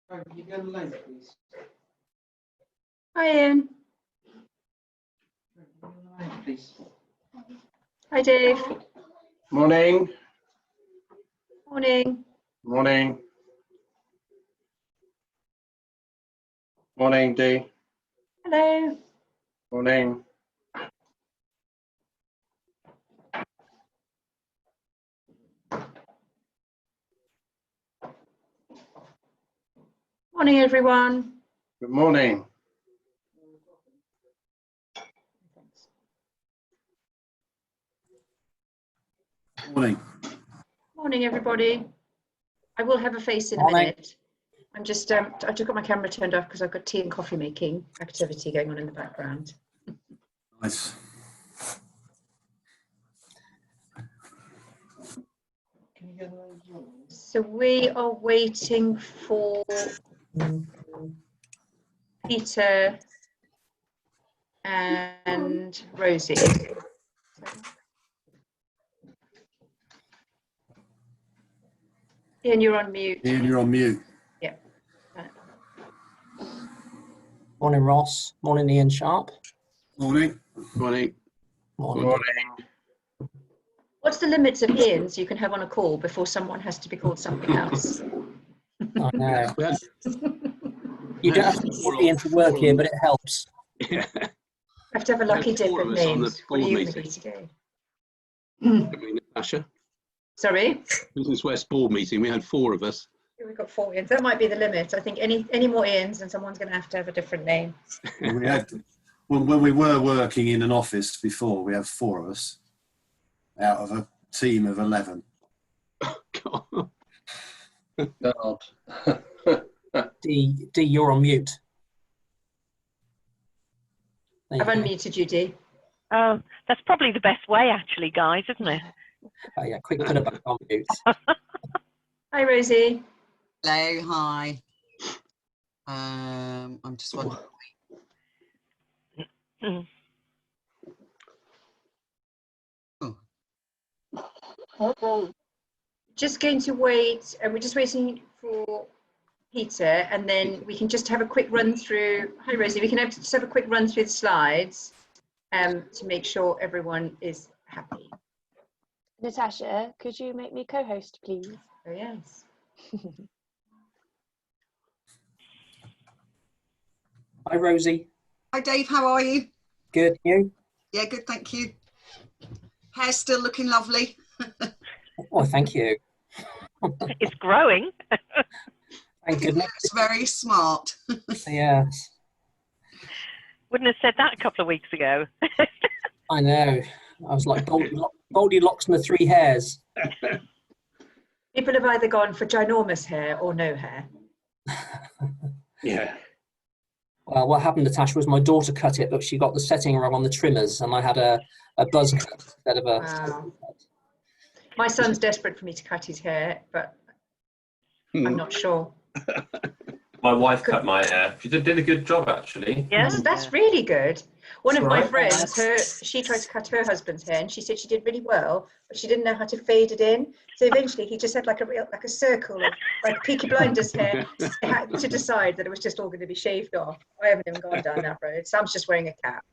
Can you go online, please? Hi, Ian. Please. Hi, Dave. Morning. Morning. Morning. Morning, Dee. Hello. Morning. Morning, everyone. Good morning. Morning. Morning, everybody. I will have a face in a minute. I'm just, I just got my camera turned off because I've got tea and coffee making activity going on in the background. Nice. So we are waiting for Peter and Rosie. Ian, you're on mute. Ian, you're on mute. Yeah. Morning, Ross. Morning, Ian Sharpe. Morning. Morning. Morning. Morning. What's the limits of Ians you can have on a call before someone has to be called something else? I know. We had, You don't have to call Ian to work here, but it helps. yeah. I have to have a lucky dip of names. What are you going to be today? Natasha, Sorry? Business West board meeting. We had 4 of us. We've got 4 Ians. That might be the limit. I think any more Ians and someone's going to have a different name. We had, when we were working in an office before, we had 4 of us out of a team of 11. God. God. D, you're on mute. There I've you go. unmuted you, Dee. Oh, that's probably the best way, actually, guys, isn't it? Oh, yeah, quick, put it back on mute. Hi, Rosie. Hello, hi. I'm just wondering. Mm. Just going to wait, and we're just waiting for Peter, and then we can just have a quick run through. Hi, Rosie. We can just have a quick run through the slides to make sure everyone is happy. Natasha, could you make me co-host, please? Oh, yes. Hi, Rosie. Hi, Dave. How are you? Good, you? Yeah, good. Thank you. Hair's still looking lovely. Oh, thank you. It's growing. Thank goodness. It's very smart. Yes, Wouldn't have said that a couple of weeks ago. I know. I was like Goldilocks and the 3 hairs. People have either gone for ginormous hair or no hair. Yeah. Well, what happened, Natasha, was my daughter cut it, but she got the setting wrong on the trimmers, and I had a buzz cut instead of a... Wow. My son's desperate for me to cut his hair, but I'm not sure. My wife cut my hair. She did a good job, actually. Yeah. That's really good. One of my Right. friends, she tried to cut her husband's hair, and she said she did really well, but she didn't know how to fade it in. So eventually, he just had like a circle of like Peaky Blinders hair. He had to decide that it was just all going to be shaved off. I haven't even gone down that road. Sam's just wearing a cap.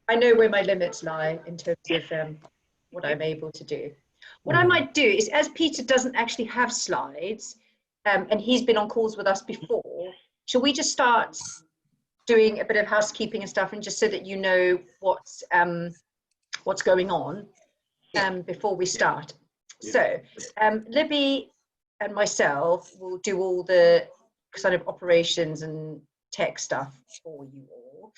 I know where my limits lie in terms of what I'm able to do. What I might do is, as Peter doesn't actually have slides, and he's been on calls with us before, shall we just start doing a bit of housekeeping and stuff, and just so that you know what's going on before we start. So Libby and myself will do all the kind of operations and tech stuff for you all.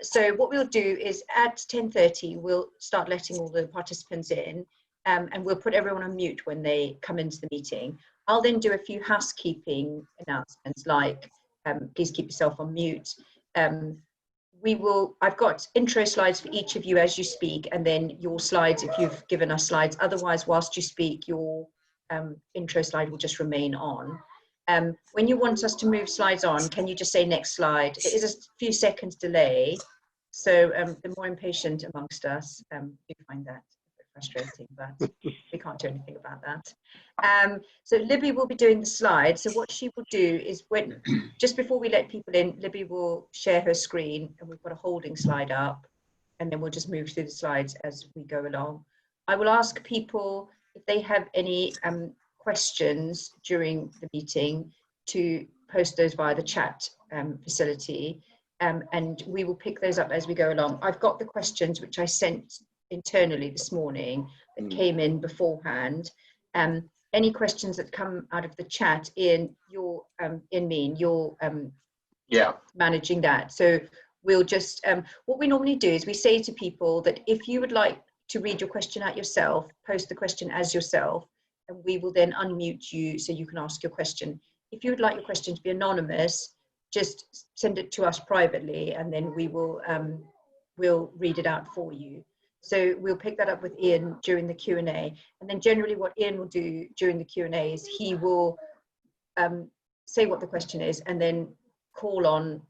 So what we'll do is at 10:30 we'll start letting all the participants in, and we'll put everyone on mute when they come into the meeting. I'll then do a few housekeeping announcements, like please keep yourself on mute. I've got intro slides for each of you as you speak, and then your slides if you've given us slides. Otherwise, whilst you speak, your intro slide will just remain on. When you want us to move slides on, can you just say next slide? It is a few seconds delay, so the more impatient amongst us, do find that frustrating, but we can't do anything about that. So Libby will be doing the slides. So what she will do is just before we let people in, Libby will share her screen, and we've got a holding slide up, and then we'll just move through the slides as we go along. I will ask people if they have any questions during the meeting to post those via the chat facility, and we will pick those up as we go along. I've got the questions which I sent internally this morning that came in beforehand. Any questions that come out of the chat, Ian, you're managing that. So we'll just, what we normally do is we say to people that if you would like to read your question out yourself, post the question as yourself, and we will then unmute you so you can ask your question. If you would like your question to be anonymous, just send it to us privately, and then we will we'll read it out for you. So we'll pick that up with Ian during the Q&A. And then generally what Ian will do during the Q&A is he will say what the question is, and then call on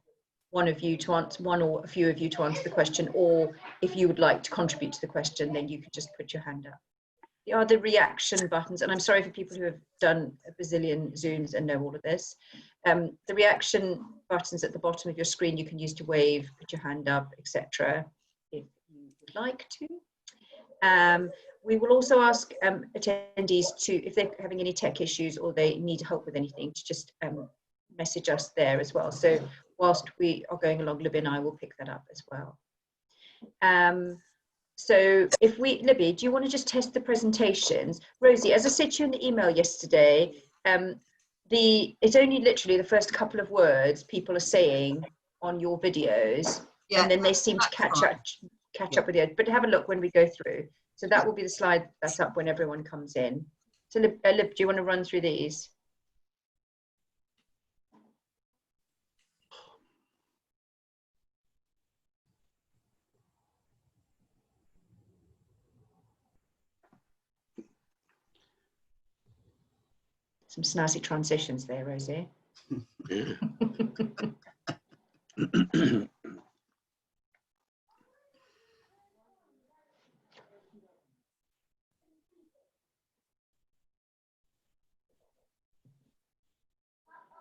one of you to answer, one or a few of you to answer the question, or if you would like to contribute to the question, then you could just put your hand up. The other reaction buttons, and I'm sorry for people who have done a bazillion Zooms and know all of this, the reaction buttons at the bottom of your screen you can use to wave, put your hand up, etc. if you would like to. We will also ask attendees to, if they're having any tech issues or they need help with anything, to just message us there as well. So whilst we are going along, Libby and I will pick that up as well. So if Libby, do you want to just test the presentations? Rosie, as I said to you in the email yesterday, it's only literally the first couple of words people are saying on your videos, and then they seem to catch up with you. But have a look when we go through. So that will be the slide that's up when everyone comes in. So Lib, do you want to run through these? Some snazzy transitions there, Rosie. Yeah.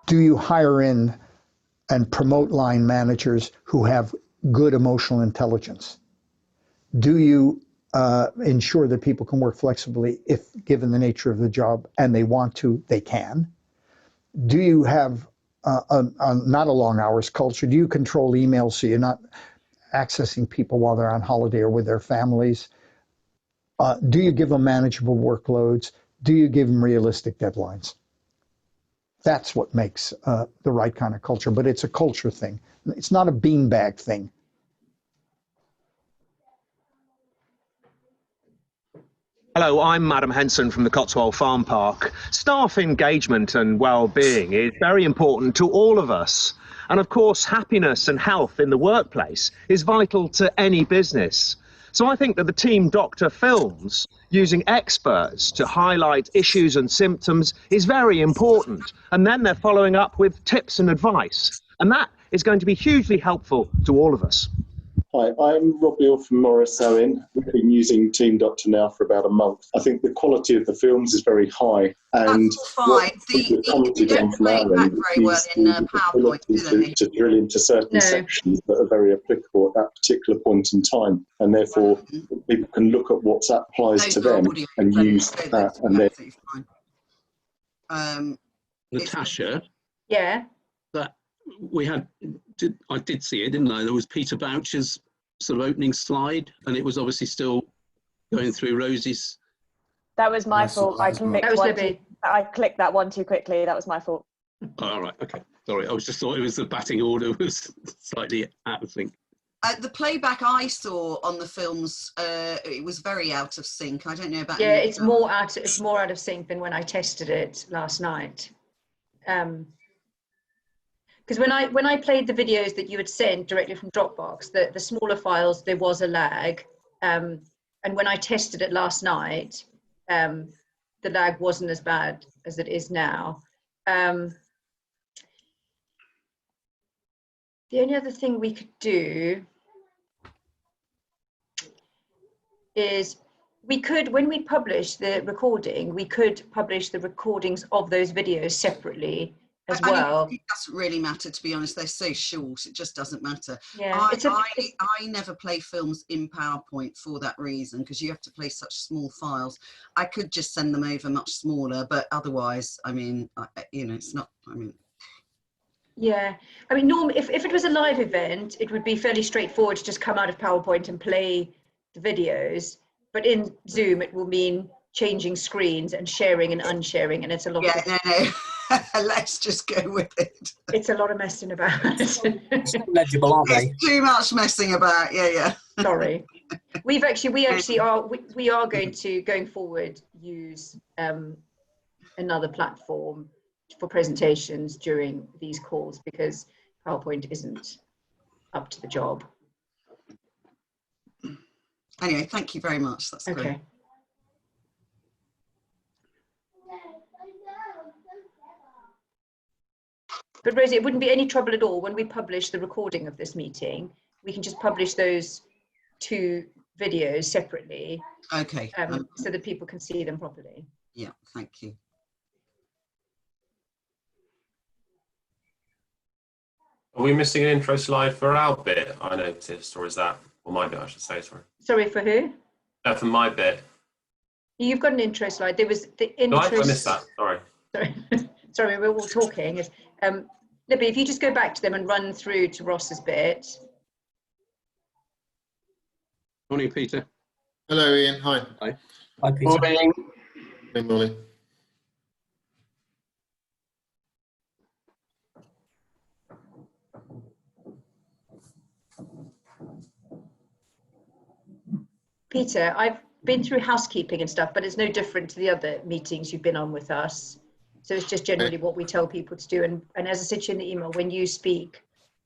Do you hire in and promote line managers who have good emotional intelligence? Do you ensure that people can work flexibly if given the nature of the job and they want to, they can? Do you have not a long hours culture? Do you control emails so you're not accessing people while they're on holiday or with their families? Do you give them manageable workloads? Do you give them realistic deadlines? That's what makes the right kind of culture, but it's a culture thing. It's not a beanbag thing. Hello, I'm Madam Henson from the Cotswold Farm Park. Staff engagement and well-being is very important to all of us. And of course, happiness and health in the workplace is vital to any business. So I think that the TeamDoctor films, using experts to highlight issues and symptoms, is very important. And then they're following up with tips and advice. And that is going to be hugely helpful to all of us. Hi, I'm Rob Beale from Morris Owen. We've been using TeamDoctor now for about a month. I think the quality of the films is very high. And that's fine. They don't play back very well in PowerPoint, do they? To drill into certain sections that are very applicable at that particular point in time. And therefore, people can look at what applies to them and use that. And then Natasha? Yeah? That we had, I did see it, didn't I? There was Peter Boucher's sort of opening slide, and it was obviously still going through Rosie's. That was my fault. I clicked that one too quickly. That was my fault. Oh, all right, okay. Sorry, I was just thought it was the batting order was slightly out of sync. The playback I saw on the films, it was very out of sync. I don't know about. Yeah, it's more out of sync than when I tested it last night. Because when I played the videos that you had sent directly from Dropbox, the smaller files, there was a lag. And when I tested it last night, the lag wasn't as bad as it is now. The only other thing we could do is We could, when we publish the recording, we could publish the recordings of those videos separately as well. It doesn't really matter, to be honest. They're so short, it just doesn't matter. Yeah, I never play films in PowerPoint for that reason, because you have to play such small files. I could just send them over much smaller, but otherwise, I mean, you know, it's not, I mean. Yeah, I mean, normally, if it was a live event, it would be fairly straightforward to just come out of PowerPoint and play the videos. But in Zoom, it will mean changing screens and sharing and unsharing, and it's a lot. Yeah, no. Let's just go with it. It's a lot of messing about. It's not legible, aren't they? It's too much messing about. Yeah. Sorry. We are going to, going forward, use another platform for presentations during these calls, because PowerPoint isn't up to the job. Anyway, thank you very much. That's okay. Great. But Rosie, it wouldn't be any trouble at all when we publish the recording of this meeting. We can just publish those 2 videos separately. Okay. So that people can see them properly. Yeah, thank you. Are we missing an intro slide for our bit, I noticed, or is that, or my bit, I should say, sorry. Sorry, for who? For my bit. You've got an intro slide. There was the intro. No, I missed that, sorry. Sorry, we're all talking. Libby, if you just go back to them and run through to Ross's bit. Morning, Peter. Hello, Ian. Hi. Hi. Hi, Peter. Morning. Good morning. Peter, I've been through housekeeping and stuff, but it's no different to the other meetings you've been on with us. So it's just generally what we tell people to do. And as I said to you in the email, when you speak,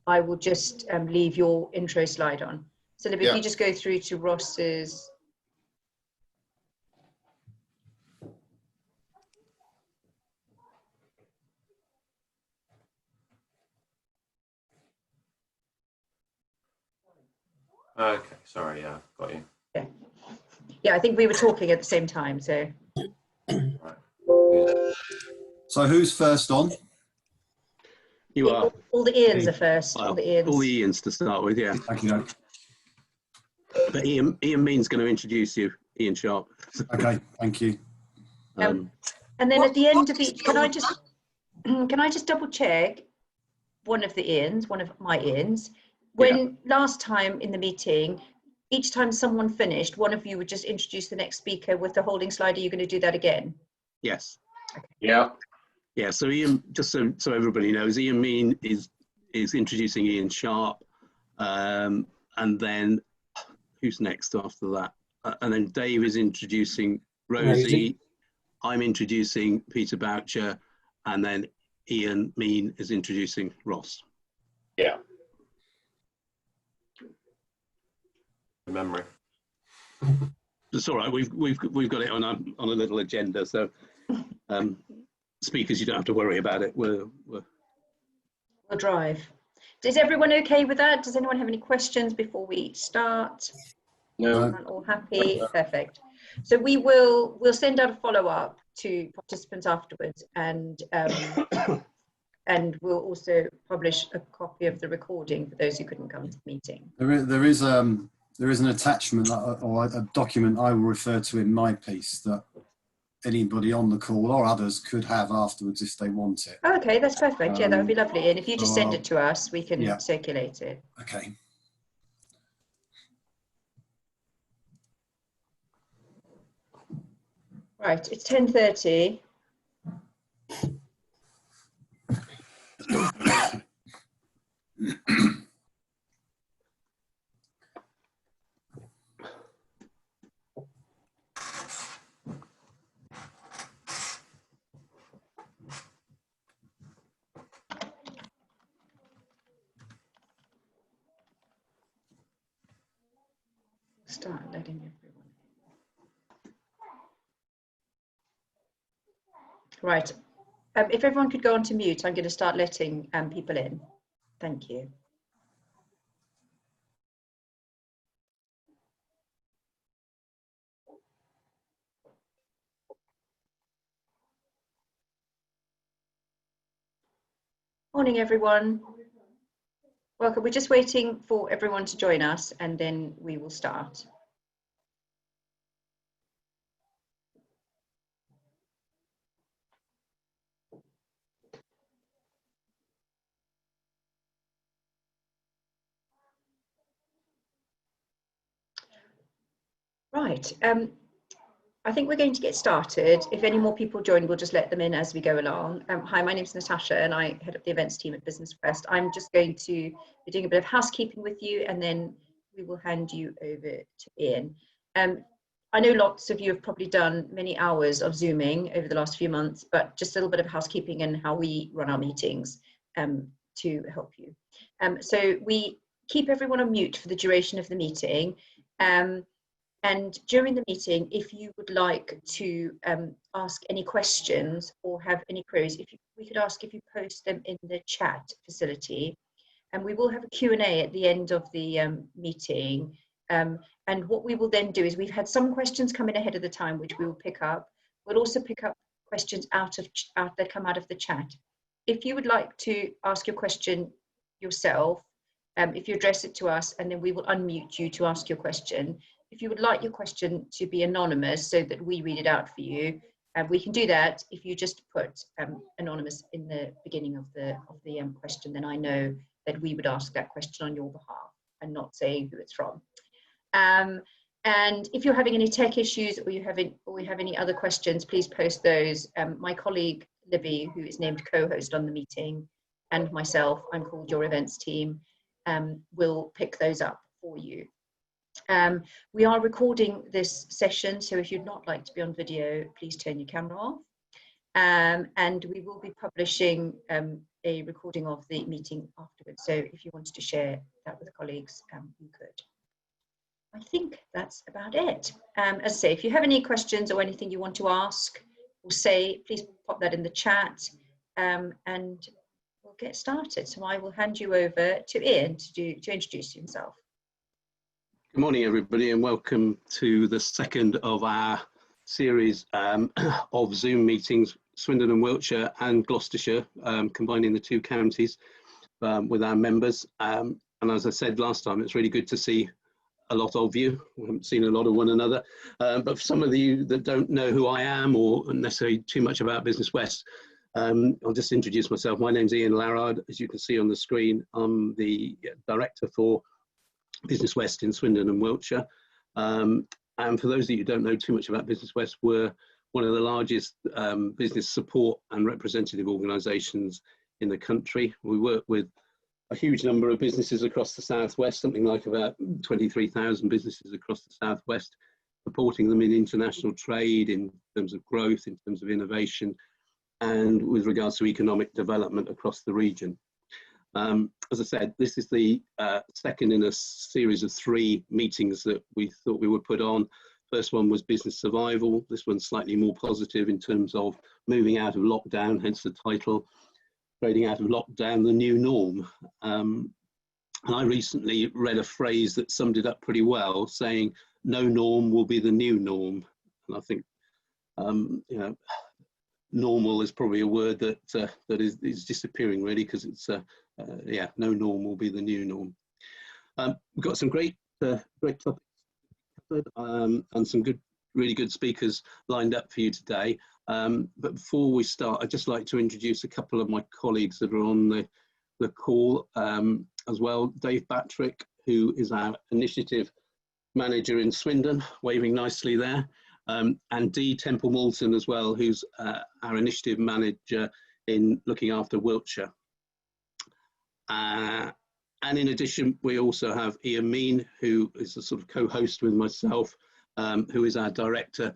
I will just leave your intro slide on. So Libby, if you just go through to Ross's. Okay, sorry, yeah, got you. Yeah, I think we were talking at the same time, so. So who's first on? You are. All the Ians are first. Well, all the Ians. All the Ians to start with, yeah. Thank you. But Ian Mean's going to introduce you, Ian Sharpe. Okay, thank you. And then at the end of each, can I just double check one of the Ians, one of my Ians? When last time in the meeting, each time someone finished, one of you would just introduce the next speaker with the holding slide. Are you going to do that again? Yes. Okay. Yeah. Yeah, so Ian, just so everybody knows, Ian Mean is introducing Ian Sharpe, and then who's next after that? And then Dave is introducing Rosie. I'm introducing Peter Boucher, and then Ian Mean is introducing Ross. Yeah. Memory. It's all right. We've got it on a little agenda, so speakers, you don't have to worry about it. We'll drive. Is everyone okay with that? Does anyone have any questions before we start? No. All happy? Perfect. So we'll send out a follow-up to participants afterwards, and we'll also publish a copy of the recording for those who couldn't come to the meeting. There is an attachment or a document I will refer to in my piece that anybody on the call or others could have afterwards if they want it. Oh, okay, that's perfect. Yeah, that would be lovely. And if you just send it to us, we can circulate it. Okay. Right, it's 10:30. Start letting everyone. Right. If everyone could go on to mute, I'm going to start letting people in. Thank you. Morning, everyone. Welcome. We're just waiting for everyone to join us and then we will start. Right. I think we're going to get started. If any more people join, we'll just let them in as we go along. Hi, my name is Natasha and I head up the events team at Business West. I'm just going to be doing a bit of housekeeping with you and then we will hand you over to Ian. I know lots of you have probably done many hours of Zooming over the last few months, but just a little bit of housekeeping and how we run our meetings to help you. So we keep everyone on mute for the duration of the meeting. And during the meeting, if you would like to ask any questions or have any queries, we could ask if you post them in the chat facility. And we will have a Q&A at the end of the meeting. And what we will then do is we've had some questions come in ahead of the time, which we will pick up. We'll also pick up questions that come out of the chat. If you would like to ask your question yourself, if you address it to us, and then we will unmute you to ask your question. If you would like your question to be anonymous so that we read it out for you, we can do that. If you just put anonymous in the beginning of the question, then I know that we would ask that question on your behalf and not saying who it's from. And if you're having any tech issues or you have any other questions, please post those. My colleague Libby, who is named co-host on the meeting, and myself, I'm called Your Events Team, will pick those up for you. We are recording this session, so if you'd not like to be on video, please turn your camera off. And we will be publishing a recording of the meeting afterwards. So if you wanted to share that with colleagues, you could. I think that's about it. As I say, if you have any questions or anything you want to ask or say, please pop that in the chat and we'll get started. So I will hand you over to Ian to introduce himself. Good morning, everybody, and welcome to the second of our series of Zoom meetings, Swindon and Wiltshire and Gloucestershire, combining the two counties with our members. And as I said last time, it's really good to see a lot of you. We haven't seen a lot of one another, but for some of you that don't know who I am or necessarily too much about Business West, I'll just introduce myself. My name's Ian Larrard. As you can see on the screen, I'm the director for Business West in Swindon and Wiltshire. And for those of you who don't know too much about Business West, we're one of the largest business support and representative organisations in the country. We work with a huge number of businesses across the southwest, something like about 23,000 businesses across the southwest, supporting them in international trade, in terms of growth, in terms of innovation, and with regards to economic development across the region. As I said, this is the second in a series of 3 meetings that we thought we would put on. First one was business survival. This one's slightly more positive in terms of moving out of lockdown, hence the title, trading out of lockdown, the new norm. And I recently read a phrase that summed it up pretty well, saying, no norm will be the new norm. And I think, you know, normal is probably a word that that is disappearing really, because it's yeah, no norm will be the new norm. We've got some great topics and some really good speakers lined up for you today. But before we start, I'd just like to introduce a couple of my colleagues that are on the call as well. Dave Batrick, who is our initiative manager in Swindon, waving nicely there. And Dee Temple Moulton as well, who's our initiative manager in looking after Wiltshire. And in addition, we also have Ian Mean, who is a sort of co-host with myself, who is our director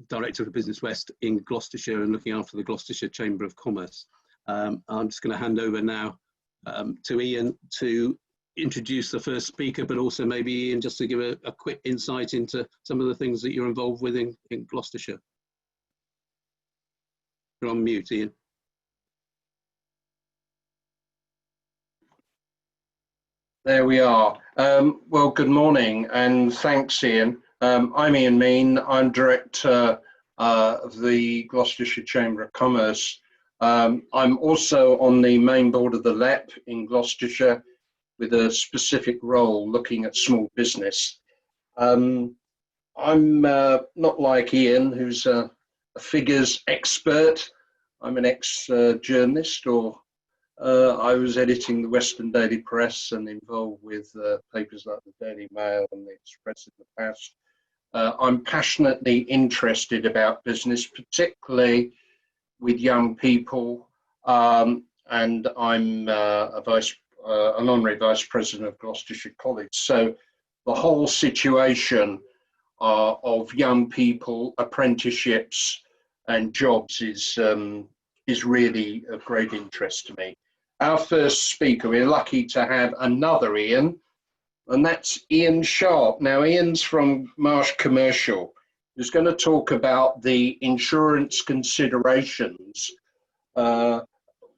director for Business West in Gloucestershire and looking after the Gloucestershire Chamber of Commerce. I'm just going to hand over now to Ian to introduce the first speaker, but also maybe Ian just to give a quick insight into some of the things that you're involved with in Gloucestershire. You're on mute, Ian. There we are. Well, good morning and thanks, Ian. I'm Ian Mean. I'm director of the Gloucestershire Chamber of Commerce. I'm also on the main board of the LEP in Gloucestershire with a specific role looking at small business. I'm not like Ian, who's a figures expert. I'm an ex-journalist, or I was editing the Western Daily Press and involved with papers like the Daily Mail and the Express in the past. I'm passionately interested about business, particularly with young people, and I'm an honorary vice president of Gloucestershire College. So the whole situation of young people, apprenticeships and jobs is really of great interest to me. Our first speaker, we're lucky to have another Ian, and that's Ian Sharpe. Now, Ian's from Marsh Commercial, who's going to talk about the insurance considerations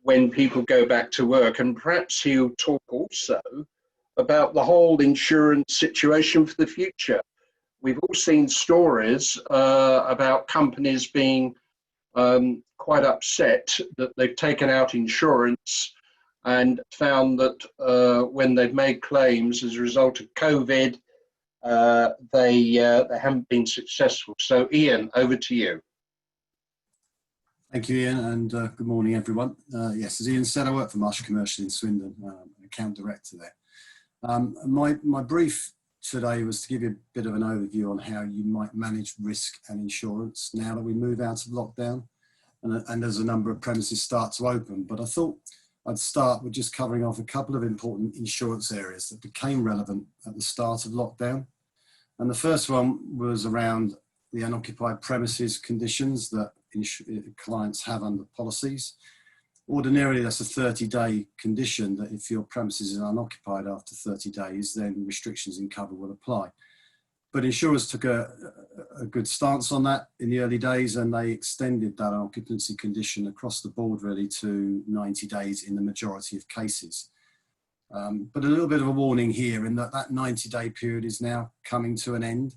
when people go back to work, and perhaps he'll talk also about the whole insurance situation for the future. We've all seen stories about companies being quite upset that they've taken out insurance and found that when they've made claims as a result of COVID, they haven't been successful. So Ian, over to you. Thank you, Ian, and good morning, everyone. Yes, as Ian said, I work for Marsh Commercial in Swindon, account director there. My brief today was to give you a bit of an overview on how you might manage risk and insurance now that we move out of lockdown and as a number of premises start to open. But I thought I'd start with just covering off a couple of important insurance areas that became relevant at the start of lockdown. And the first one was around the unoccupied premises conditions that clients have under policies. Ordinarily, that's a 30-day condition that if your premises is unoccupied after 30 days, then restrictions in cover will apply. But insurers took a good stance on that in the early days, and they extended that occupancy condition across the board really to 90 days in the majority of cases. But a little bit of a warning here in that 90-day period is now coming to an end.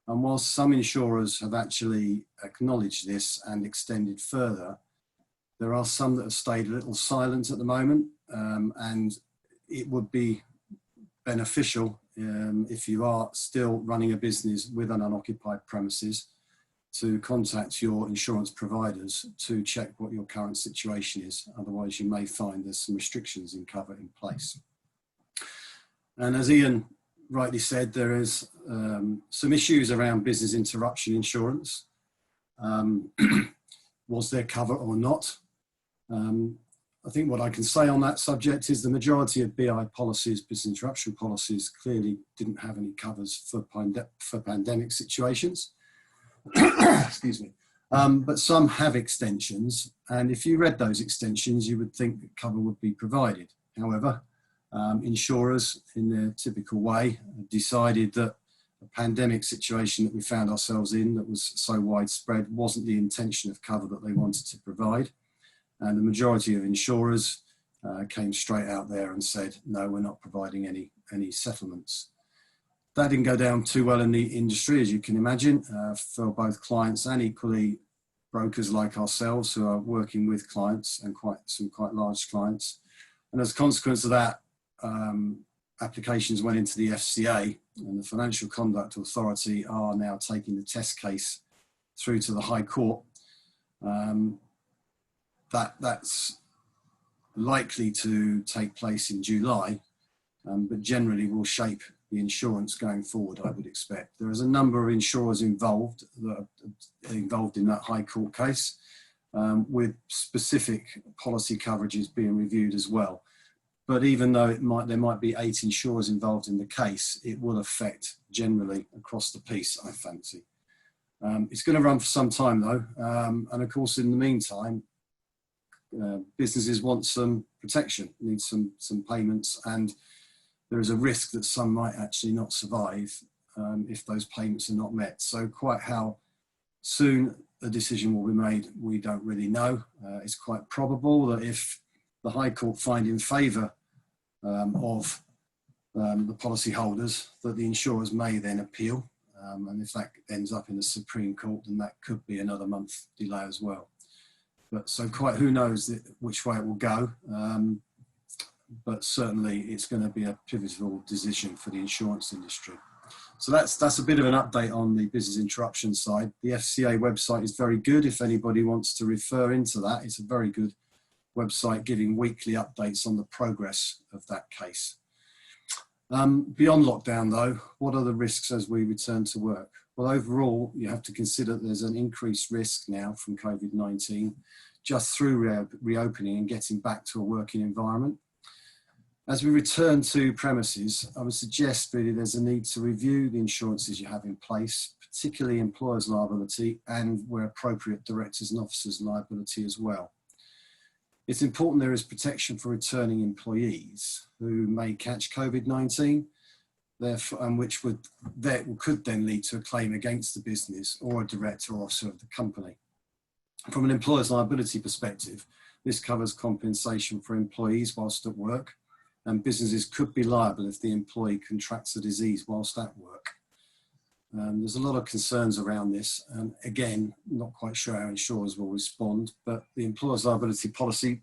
And whilst some insurers have actually acknowledged this and extended further, there are some that have stayed a little silent at the moment, and it would be beneficial if you are still running a business with an unoccupied premises to contact your insurance providers to check what your current situation is. Otherwise, you may find there's some restrictions in cover in place. And as Ian rightly said, there is some issues around business interruption insurance. Was there cover or not? I think what I can say on that subject is the majority of BI policies, business interruption policies, clearly didn't have any covers for pandemic situations. Excuse me. But some have extensions, and if you read those extensions, you would think that cover would be provided. However, insurers, in their typical way, decided that a pandemic situation that we found ourselves in that was so widespread wasn't the intention of cover that they wanted to provide. And the majority of insurers came straight out there and said, no, we're not providing any settlements. That didn't go down too well in the industry, as you can imagine, for both clients and equally brokers like ourselves who are working with clients and some quite large clients. And as a consequence of that, applications went into the FCA, and the Financial Conduct Authority are now taking the test case through to the High Court. That's likely to take place in July, but generally will shape the insurance going forward, I would expect. There is a number of insurers involved that are involved in that High Court case, with specific policy coverages being reviewed as well. But even though there might be 8 insurers involved in the case, it will affect generally across the piece, I fancy. It's going to run for some time though, and of course in the meantime, businesses want some protection, need some payments, and there is a risk that some might actually not survive if those payments are not met. So quite how soon a decision will be made, we don't really know. It's quite probable that if the High Court find in favour of the policyholders, that the insurers may then appeal, and if that ends up in the Supreme Court, then that could be another month delay as well. But so quite who knows which way it will go. But certainly it's going to be a pivotal decision for the insurance industry. So that's a bit of an update on the business interruption side. The FCA website is very good. If anybody wants to refer into that, it's a very good website giving weekly updates on the progress of that case. Beyond lockdown though, what are the risks as we return to work? Well, overall, you have to consider there's an increased risk now from COVID-19 just through reopening and getting back to a working environment. As we return to premises, I would suggest really there's a need to review the insurances you have in place, particularly employers' liability and where appropriate directors and officers' liability as well. It's important there is protection for returning employees who may catch COVID-19, and which could then lead to a claim against the business or a director or officer of the company. From an employer's liability perspective, this covers compensation for employees whilst at work, and businesses could be liable if the employee contracts a disease whilst at work. There's a lot of concerns around this, and again, not quite sure how insurers will respond, but the employer's liability policy,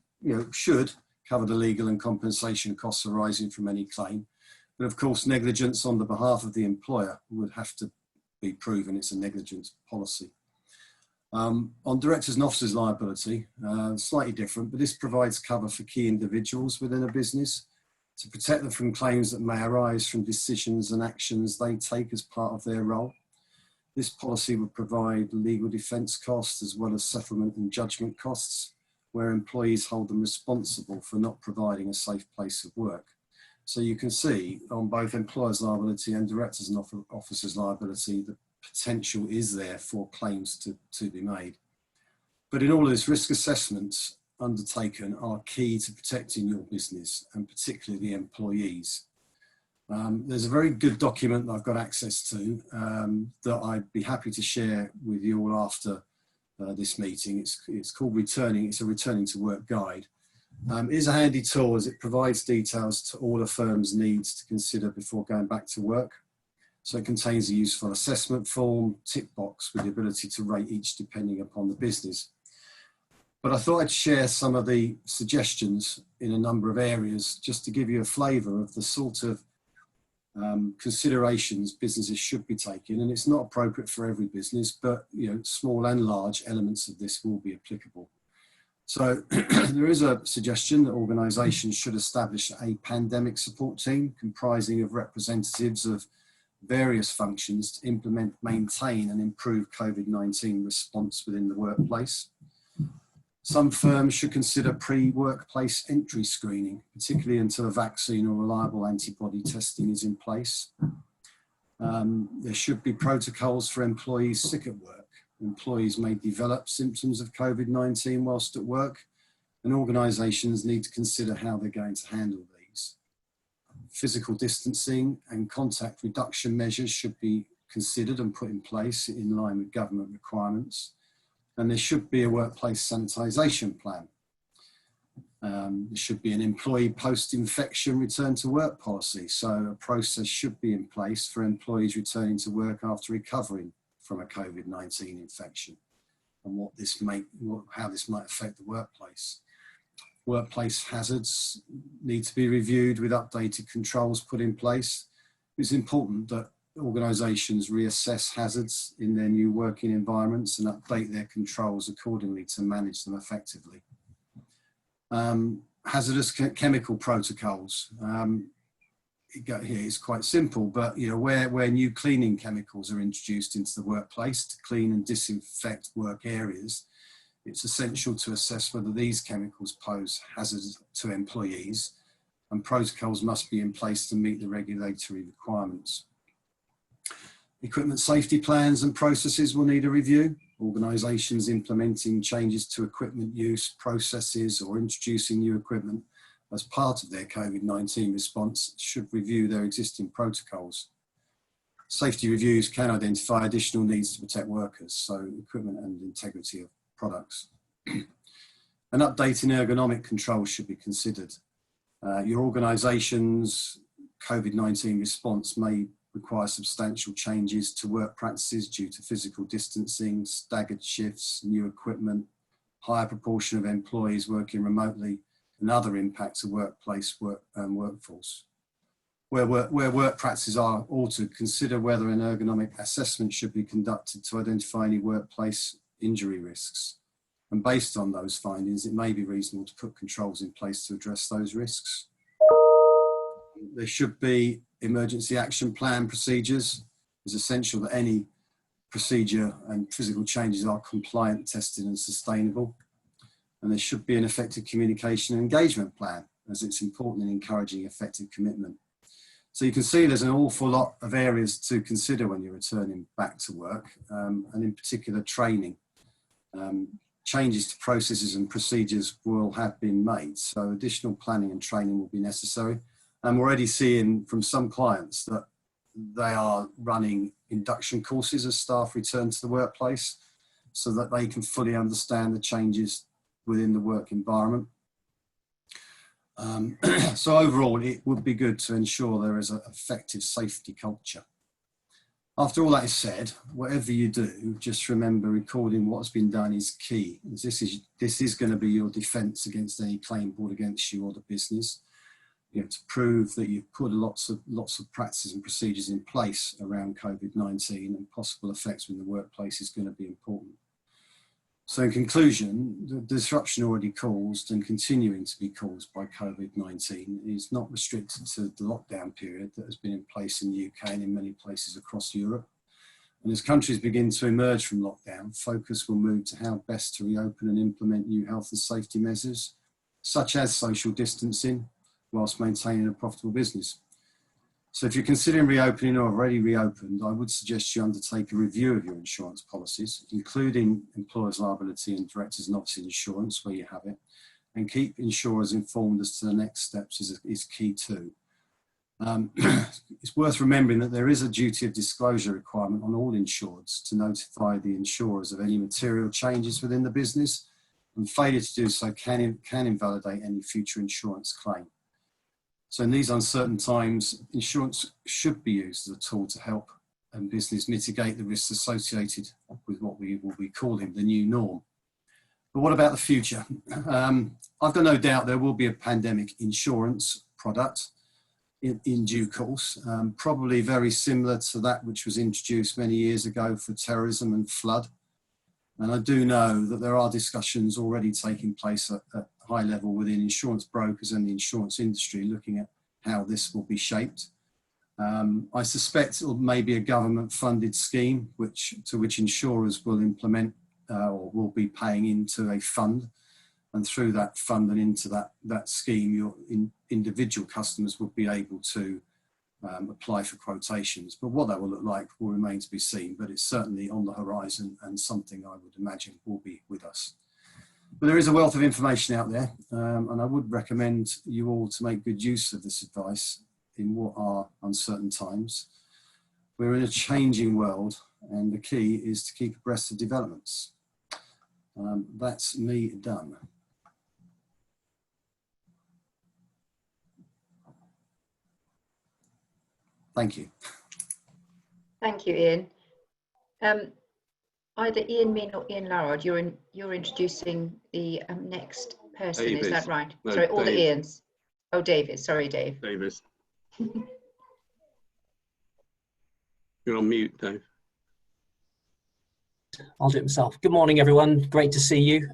should cover the legal and compensation costs arising from any claim. But of course, negligence on the behalf of the employer would have to be proven it's a negligence policy. On directors and officers liability, slightly different, but this provides cover for key individuals within a business to protect them from claims that may arise from decisions and actions they take as part of their role. This policy would provide legal defence costs as well as settlement and judgment costs, where employees hold them responsible for not providing a safe place of work. So you can see on both employers' liability and directors and officers' liability, the potential is there for claims to be made. But in all of this, risk assessments undertaken are key to protecting your business and particularly the employees. There's a very good document that I've got access to that I'd be happy to share with you all after this meeting. It's called it's a returning to work guide. It is a handy tool as it provides details to all a firm's needs to consider before going back to work. So it contains a useful assessment form, tick box with the ability to rate each depending upon the business. But I thought I'd share some of the suggestions in a number of areas just to give you a flavour of the sort of considerations businesses should be taking. And it's not appropriate for every business, but small and large elements of this will be applicable. So there is a suggestion that organisations should establish a pandemic support team comprising of representatives of various functions to implement, maintain and improve COVID-19 response within the workplace. Some firms should consider pre-workplace entry screening, particularly until a vaccine or reliable antibody testing is in place. There should be protocols for employees sick at work. Employees may develop symptoms of COVID-19 whilst at work, and organisations need to consider how they're going to handle these. Physical distancing and contact reduction measures should be considered and put in place in line with government requirements. And there should be a workplace sanitisation plan. There should be an employee post-infection return to work policy. So a process should be in place for employees returning to work after recovering from a COVID-19 infection and how this might affect the workplace. Workplace hazards need to be reviewed with updated controls put in place. It's important that organisations reassess hazards in their new working environments and update their controls accordingly to manage them effectively. Hazardous chemical protocols. Here it's quite simple, but where new cleaning chemicals are introduced into the workplace to clean and disinfect work areas, it's essential to assess whether these chemicals pose hazards to employees, and protocols must be in place to meet the regulatory requirements. Equipment safety plans and processes will need a review. Organisations implementing changes to equipment use, processes or introducing new equipment as part of their COVID-19 response should review their existing protocols. Safety reviews can identify additional needs to protect workers, so equipment and integrity of products. An update in ergonomic controls should be considered. Your organisation's COVID-19 response may require substantial changes to work practices due to physical distancing, staggered shifts, new equipment, higher proportion of employees working remotely, and other impacts of workplace workforce. Where work practices are altered, consider whether an ergonomic assessment should be conducted to identify any workplace injury risks. And based on those findings, it may be reasonable to put controls in place to address those risks. There should be emergency action plan procedures. It's essential that any procedure and physical changes are compliant, tested and sustainable. And there should be an effective communication and engagement plan, as it's important in encouraging effective commitment. So you can see there's an awful lot of areas to consider when you're returning back to work, and in particular training. Changes to processes and procedures will have been made, so additional planning and training will be necessary. I'm already seeing from some clients that they are running induction courses as staff return to the workplace so that they can fully understand the changes within the work environment. So overall, it would be good to ensure there is an effective safety culture. After all that is said, whatever you do, just remember recording what has been done is key. This is going to be your defence against any claim brought against you or the business. You have to prove that you've put lots of practices and procedures in place around COVID-19, and possible effects in the workplace is going to be important. So in conclusion, the disruption already caused and continuing to be caused by COVID-19 is not restricted to the lockdown period that has been in place in the UK and in many places across Europe. And as countries begin to emerge from lockdown, focus will move to how best to reopen and implement new health and safety measures, such as social distancing, whilst maintaining a profitable business. So if you're considering reopening or already reopened, I would suggest you undertake a review of your insurance policies, including employers' liability and directors and officers insurance where you have it, and keep insurers informed as to the next steps is key too. It's worth remembering that there is a duty of disclosure requirement on all insureds to notify the insurers of any material changes within the business, and failure to do so can invalidate any future insurance claim. So in these uncertain times, insurance should be used as a tool to help a business mitigate the risks associated with what we will be calling the new norm. But what about the future? I've got no doubt there will be a pandemic insurance product in due course, probably very similar to that which was introduced many years ago for terrorism and flood. And I do know that there are discussions already taking place at high level within insurance brokers and the insurance industry looking at how this will be shaped. I suspect it may be a government funded scheme to which insurers will implement or will be paying into a fund, and through that fund and into that scheme your individual customers will be able to apply for quotations. But what that will look like will remain to be seen, but it's certainly on the horizon and something I would imagine will be with us. But there is a wealth of information out there, and I would recommend you all to make good use of this advice in what are uncertain times. We're in a changing world, and the key is to keep abreast of developments. That's me done. Thank you. Thank you, Ian. Either Ian Mean or Ian Larrard, you're introducing the next person, Davis. Is that right? No, sorry, all Dave. The Ians. Oh, David. Sorry, Dave. Davis. You're on mute, Dave. I'll do it myself. Good morning, everyone. Great to see you.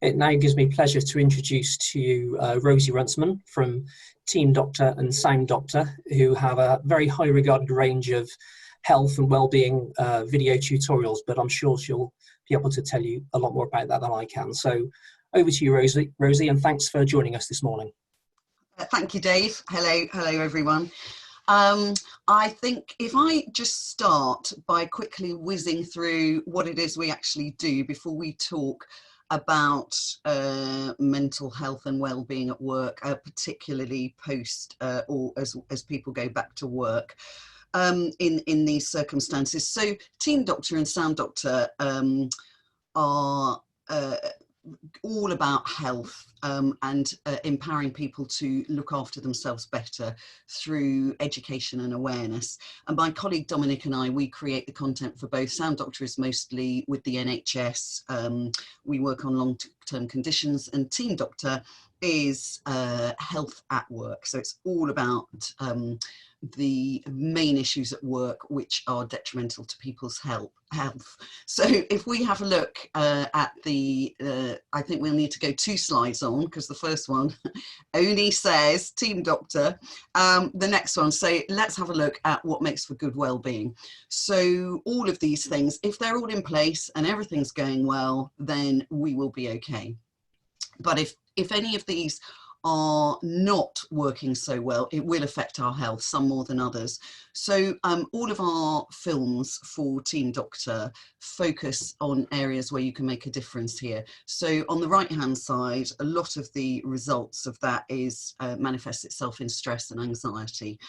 It now gives me pleasure to introduce to you Rosie Runciman from TeamDoctor and SoundDoctor, who have a very high regarded range of health and wellbeing video tutorials, but I'm sure she'll be able to tell you a lot more about that than I can. So over to you, Rosie, and thanks for joining us this morning. Thank you, Dave. Hello, everyone. I think if I just start by quickly whizzing through what it is we actually do before we talk about mental health and well-being at work, particularly post or as people go back to work in these circumstances. So TeamDoctor and SoundDoctor are all about health and empowering people to look after themselves better through education and awareness. And my colleague Dominic and I, we create the content for both. SoundDoctor is mostly with the NHS. We work on long-term conditions, and TeamDoctor is health at work. So it's all about the main issues at work which are detrimental to people's health. So if we have a look at the, I think we'll need to go 2 slides on, because the first one only says TeamDoctor, the next one. So let's have a look at what makes for good well-being. So all of these things, if they're all in place and everything's going well, then we will be okay. But if any of these are not working so well, it will affect our health, some more than others. So all of our films for TeamDoctor focus on areas where you can make a difference here. So on the right hand side, a lot of the results of that is manifests itself in stress and anxiety.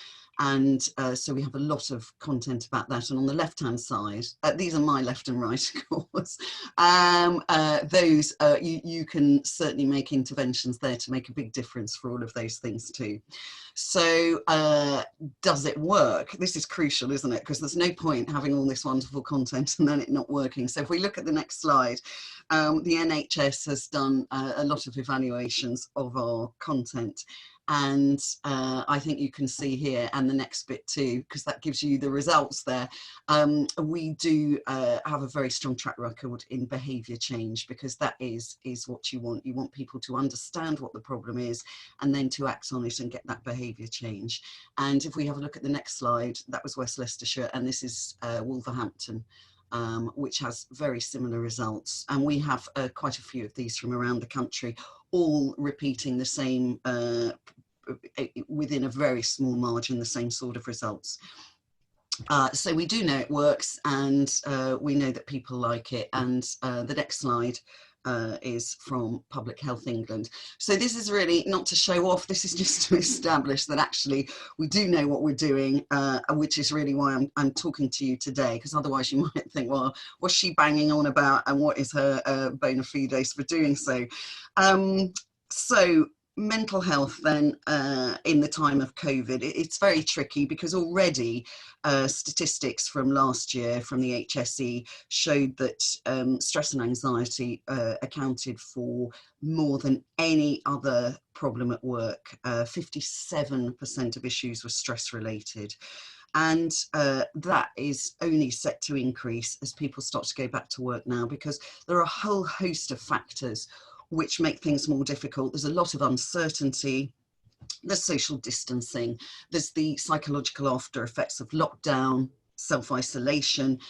And so we have a lot of content about that. And on the left hand side, these are my left and right, of course, those you can certainly make interventions there to make a big difference for all of those things too. So does it work? This is crucial, isn't it? Because there's no point having all this wonderful content and then it not working. So if we look at the next slide, the NHS has done a lot of evaluations of our content. And I think you can see here, and the next bit too, because that gives you the results there. We do have a very strong track record in behaviour change, because that is what you want. You want people to understand what the problem is and then to act on it and get that behaviour change. And if we have a look at the next slide, that was West Leicestershire, and this is Wolverhampton. Which has very similar results. And we have quite a few of these from around the country, all repeating the same, within a very small margin, the same sort of results. So we do know it works, and we know that people like it. And the next slide is from Public Health England. So this is really not to show off, this is just to establish that actually we do know what we're doing, which is really why I'm talking to you today, because otherwise you might think, well, what's she banging on about and what is her bona fides for doing so? So mental health then in the time of COVID, it's very tricky, because already statistics from last year from the HSE showed that stress and anxiety accounted for more than any other problem at work. 57% of issues were stress related. And that is only set to increase as people start to go back to work now, because there are a whole host of factors which make things more difficult. There's a lot of uncertainty, there's social distancing, there's the psychological after effects of lockdown, self-isolation.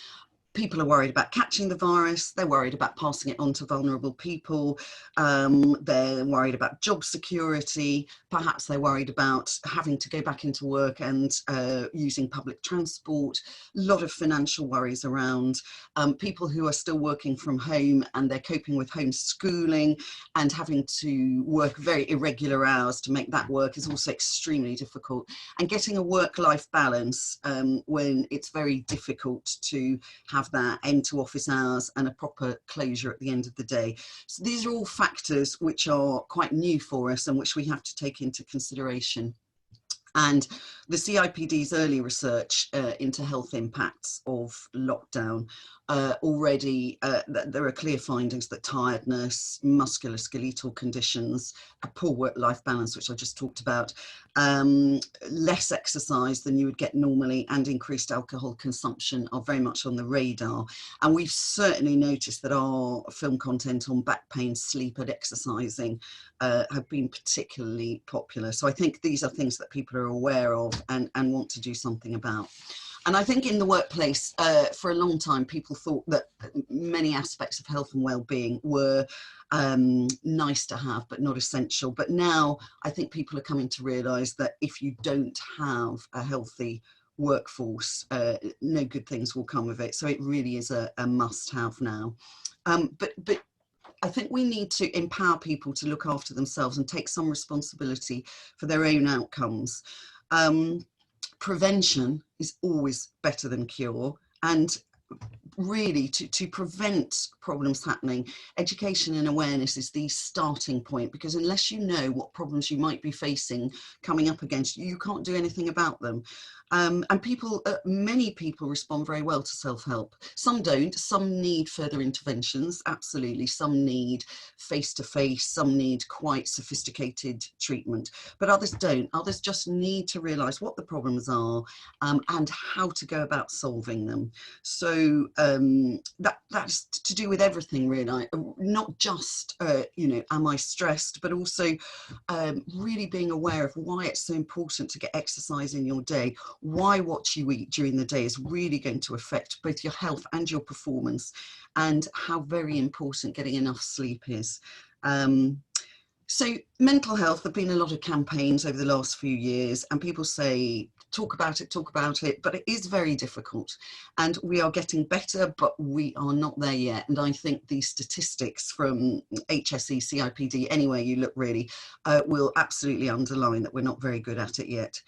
People are worried about catching the virus, they're worried about passing it on to vulnerable people, they're worried about job security, perhaps they're worried about having to go back into work and using public transport, a lot of financial worries around people who are still working from home and they're coping with homeschooling and having to work very irregular hours to make that work is also extremely difficult. And getting a work-life balance when it's very difficult to have that end to office hours and a proper closure at the end of the day. So these are all factors which are quite new for us and which we have to take into consideration. And the CIPD's early research into health impacts of lockdown already, there are clear findings that tiredness, musculoskeletal conditions, a poor work-life balance, which I just talked about, less exercise than you would get normally, and increased alcohol consumption are very much on the radar. And we've certainly noticed that our film content on back pain, sleep and exercising have been particularly popular. So I think these are things that people are aware of and want to do something about. And I think in the workplace, for a long time, people thought that many aspects of health and well-being were nice to have, but not essential. But now I think people are coming to realise that if you don't have a healthy workforce, no good things will come of it. So it really is a must-have now. But I think we need to empower people to look after themselves and take some responsibility for their own outcomes. Prevention is always better than cure, and really to prevent problems happening, education and awareness is the starting point, because unless you know what problems you might be facing coming up against you, you can't do anything about them. And many people respond very well to self-help. Some don't, some need further interventions, absolutely. Some need face-to-face, some need quite sophisticated treatment, but others don't. Others just need to realise what the problems are and how to go about solving them. So that's to do with everything, really, not just, am I stressed, but also really being aware of why it's so important to get exercise in your day, why what you eat during the day is really going to affect both your health and your performance, and how very important getting enough sleep is. So mental health, there have been a lot of campaigns over the last few years, and people say, talk about it, but it is very difficult, and we are getting better, but we are not there yet. And I think the statistics from HSE, CIPD, anywhere you look really, will absolutely underline that we're not very good at it yet.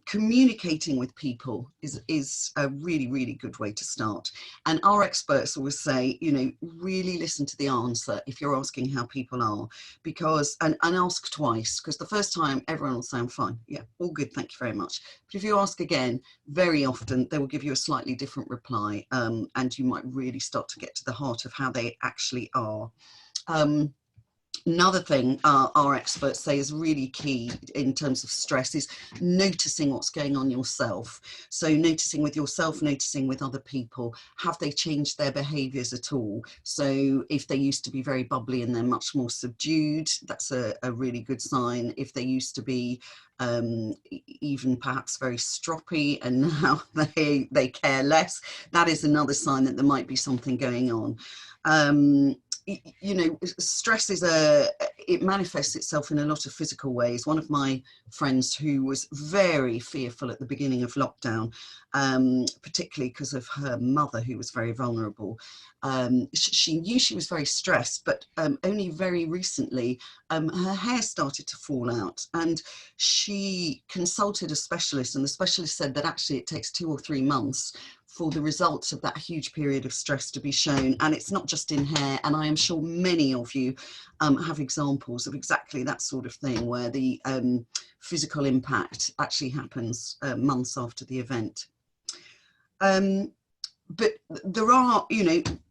Communicating with people is a really, really good way to start. And our experts always say, really listen to the answer if you're asking how people are, because, and ask twice, because the first time everyone will sound fine. Yeah, all good, thank you very much. But if you ask again, very often they will give you a slightly different reply, and you might really start to get to the heart of how they actually are. Another thing our experts say is really key in terms of stress is noticing what's going on yourself. So noticing with yourself, noticing with other people, have they changed their behaviours at all? So if they used to be very bubbly and they're much more subdued, that's a really good sign. If they used to be even perhaps very stroppy and now they care less, that is another sign that there might be something going on. Stress it manifests itself in a lot of physical ways. One of my friends who was very fearful at the beginning of lockdown, particularly because of her mother who was very vulnerable, she knew she was very stressed, but only very recently her hair started to fall out, and she consulted a specialist, and the specialist said that actually it takes 2 or 3 months for the results of that huge period of stress to be shown. And it's not just in hair, and I am sure many of you have examples of exactly that sort of thing, where the physical impact actually happens months after the event. But there are,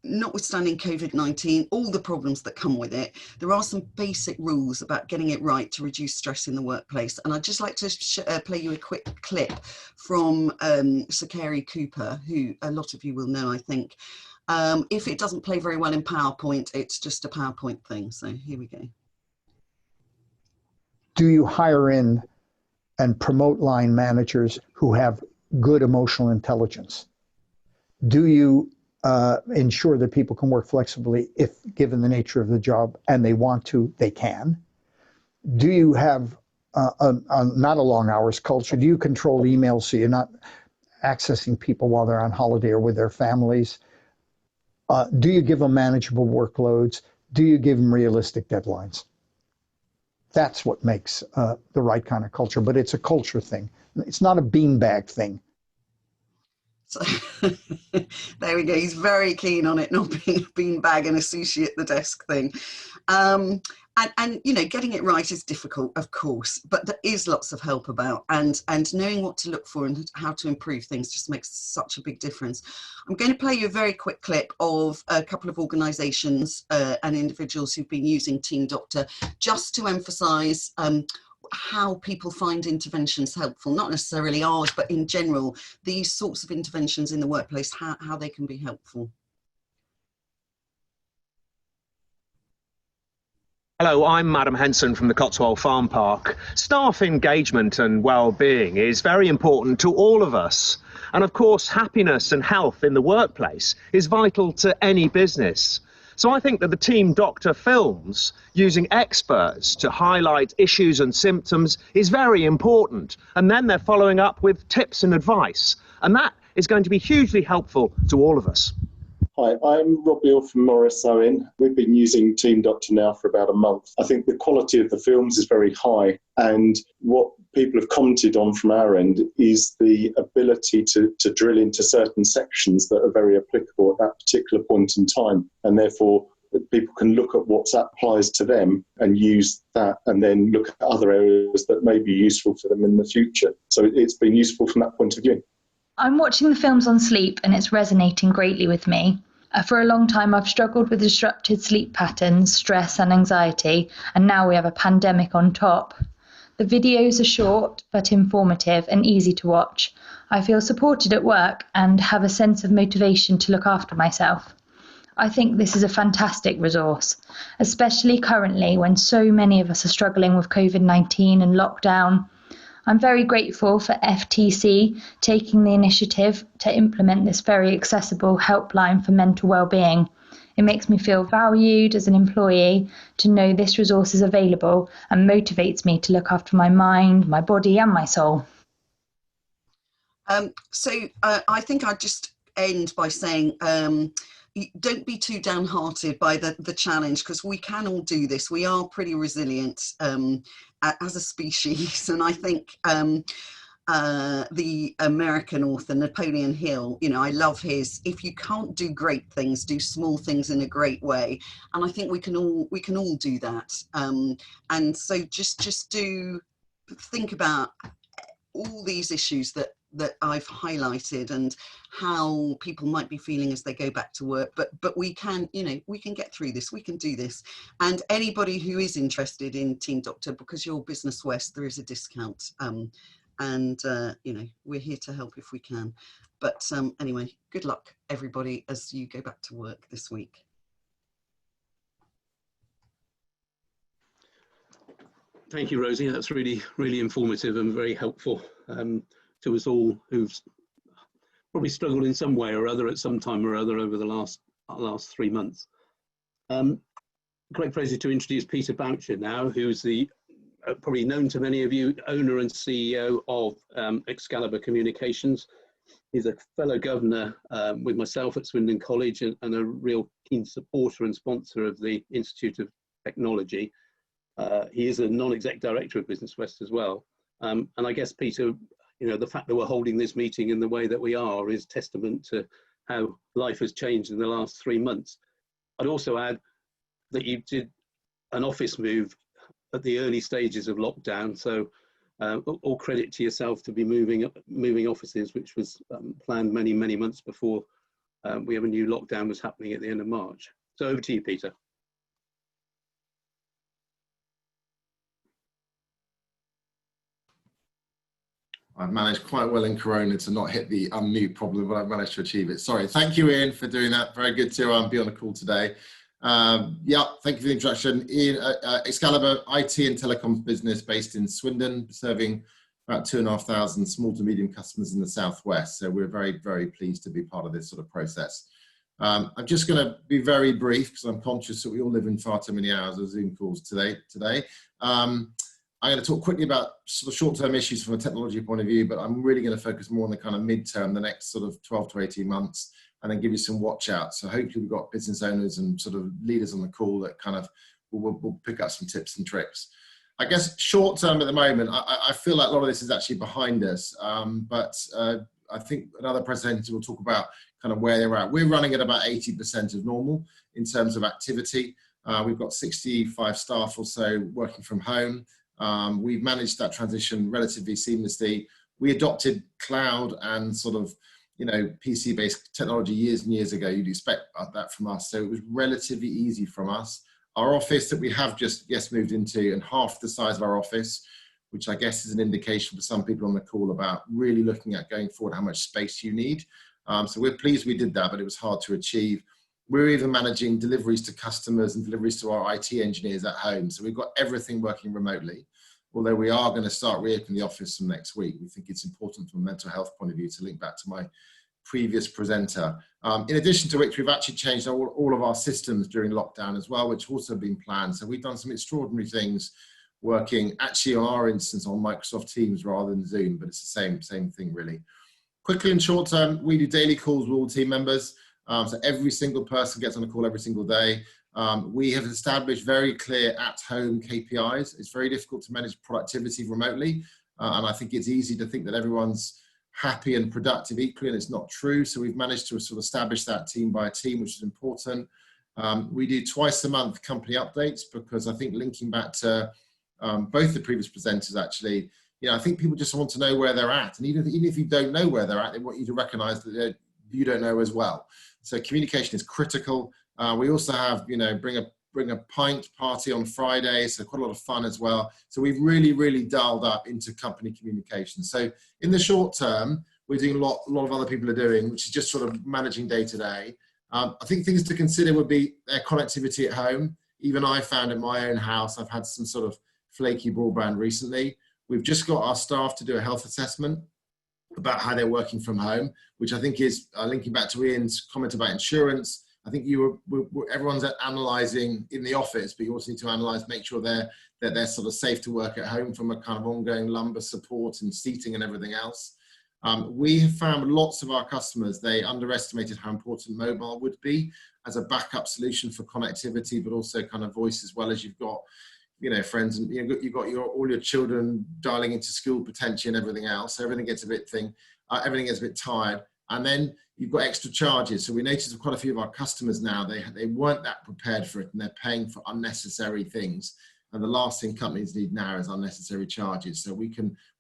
notwithstanding COVID-19, all the problems that come with it, there are some basic rules about getting it right to reduce stress in the workplace. And I'd just like to play you a quick clip from Sir Carey Cooper, who a lot of you will know, I think. If it doesn't play very well in PowerPoint, it's just a PowerPoint thing. So here we go. Do you hire in and promote line managers who have good emotional intelligence? Do you ensure that people can work flexibly if given the nature of the job and they want to, they can? Do you have not a long hours culture? Do you control emails so you're not accessing people while they're on holiday or with their families? Do you give them manageable workloads? Do you give them realistic deadlines? That's what makes the right kind of culture, but it's a culture thing. It's not a beanbag thing. So there we go. He's very keen on it not being a beanbag and a sushi at the desk thing. And getting it right is difficult, of course, but there is lots of help about, and knowing what to look for and how to improve things just makes such a big difference. I'm going to play you a very quick clip of a couple of organisations and individuals who've been using TeamDoctor, just to emphasise how people find interventions helpful, not necessarily ours, but in general, these sorts of interventions in the workplace, how they can be helpful. Hello, I'm Madam Henson from the Cotswold Farm Park. Staff engagement and well-being is very important to all of us. And of course, happiness and health in the workplace is vital to any business. So I think that the TeamDoctor films, using experts to highlight issues and symptoms, is very important. And then they're following up with tips and advice. And that is going to be hugely helpful to all of us. Hi, I'm Rob Beale from Morris Owen. We've been using TeamDoctor now for about a month. I think the quality of the films is very high, and what people have commented on from our end is the ability to drill into certain sections that are very applicable at that particular point in time, and therefore people can look at what applies to them and use that, and then look at other areas that may be useful for them in the future. So it's been useful from that point of view. I'm watching the films on sleep and it's resonating greatly with me. For a long time, I've struggled with disrupted sleep patterns, stress and anxiety, and now we have a pandemic on top. The videos are short but informative and easy to watch. I feel supported at work and have a sense of motivation to look after myself. I think this is a fantastic resource, especially currently when so many of us are struggling with COVID-19 and lockdown. I'm very grateful for FTC taking the initiative to implement this very accessible helpline for mental well-being. It makes me feel valued as an employee to know this resource is available and motivates me to look after my mind, my body and my soul. I think I'd just end by saying don't be too downhearted by the challenge, because we can all do this. We are pretty resilient as a species, and I think the American author Napoleon Hill, you know, I love his, if you can't do great things, do small things in a great way, and I think we can all do that. And so just do think about all these issues that I've highlighted and how people might be feeling as they go back to work, but we can, you know, we can get through this, we can do this. And anybody who is interested in TeamDoctor, because you're Business West, there is a discount, and you know, we're here to help if we can. But anyway, good luck everybody as you go back to work this week. Thank you, Rosie. That's really, really informative and very helpful to us all who've probably struggled in some way or other at some time or other over the last 3 months. Great pleasure to introduce Peter Boucher now, who's the probably known to many of you, owner and CEO of Excalibur Communications. He's a fellow governor with myself at Swindon College and a real keen supporter and sponsor of the Institute of Technology. He is a non-exec director of Business West as well. And I guess, Peter, you know, the fact that we're holding this meeting in the way that we are is testament to how life has changed in the last 3 months. I'd also add that you did an office move at the early stages of lockdown, so all credit to yourself to be moving offices, which was planned many months before we ever knew lockdown was happening at the end of March. So over to you, Peter. I've managed quite well in Corona to not hit the unmute problem, but I've managed to achieve it. Sorry. Thank you, Ian, for doing that. Very good to be on the call today. Yeah, thank you for the introduction. Ian, Excalibur, IT and telecoms business based in Swindon, serving about 2,500 small to medium customers in the Southwest. So we're very pleased to be part of this sort of process. I'm just going to be very brief because I'm conscious that we all live in far too many hours of Zoom calls today. I'm going to talk quickly about sort of short-term issues from a technology point of view, but I'm really going to focus more on the kind of mid-term, the next sort of 12 to 18 months, and then give you some watch out. So hopefully we've got business owners and sort of leaders on the call that kind of will pick up some tips and tricks. I guess short-term at the moment, I feel like a lot of this is actually behind us, but I think another presenter will talk about kind of where they're at. We're running at about 80% of normal in terms of activity. We've got 65 staff or so working from home. We've managed that transition relatively seamlessly. We adopted cloud and sort of, you know, PC-based technology years and years ago. You'd expect that from us. So it was relatively easy from us. Our office that we have just moved into, and half the size of our office, which I guess is an indication for some people on the call about really looking at going forward how much space you need. So we're pleased we did that, but it was hard to achieve. We're even managing deliveries to customers and deliveries to our IT engineers at home. So we've got everything working remotely, although we are going to start reopening the office from next week. We think it's important from a mental health point of view to link back to my previous presenter. In addition to which, we've actually changed all of our systems during lockdown as well, which also been planned. So we've done some extraordinary things working actually on our instance on Microsoft Teams rather than Zoom, but it's the same thing really. Quickly and short term, we do daily calls with all team members. So every single person gets on a call every single day. We have established very clear at-home KPIs. It's very difficult to manage productivity remotely. And I think it's easy to think that everyone's happy and productive equally, and it's not true. So we've managed to sort of establish that team by team, which is important. We do twice a month company updates, because I think, linking back to both the previous presenters actually, I think people just want to know where they're at. And even if you don't know where they're at, they want you to recognize that you don't know as well. So communication is critical. We also have, bring a pint party on Friday, so quite a lot of fun as well. So we've really dialed up into company communication. So in the short term, we're doing a lot of other people are doing, which is just sort of managing day to day. I think things to consider would be their connectivity at home. Even I found in my own house, I've had some sort of flaky broadband recently. We've just got our staff to do a health assessment about how they're working from home, which I think is linking back to Ian's comment about insurance. I think everyone's analysing in the office, but you also need to analyse, make sure they're sort of safe to work at home from a kind of ongoing lumbar support and seating and everything else. We have found lots of our customers, they underestimated how important mobile would be as a backup solution for connectivity, but also kind of voice, as well as you've got, friends, and you've got all your children dialing into school potentially and everything else. So everything gets a bit everything gets a bit tired. And then you've got extra charges. So we noticed with quite a few of our customers now, they weren't that prepared for it, and they're paying for unnecessary things. And the last thing companies need now is unnecessary charges. So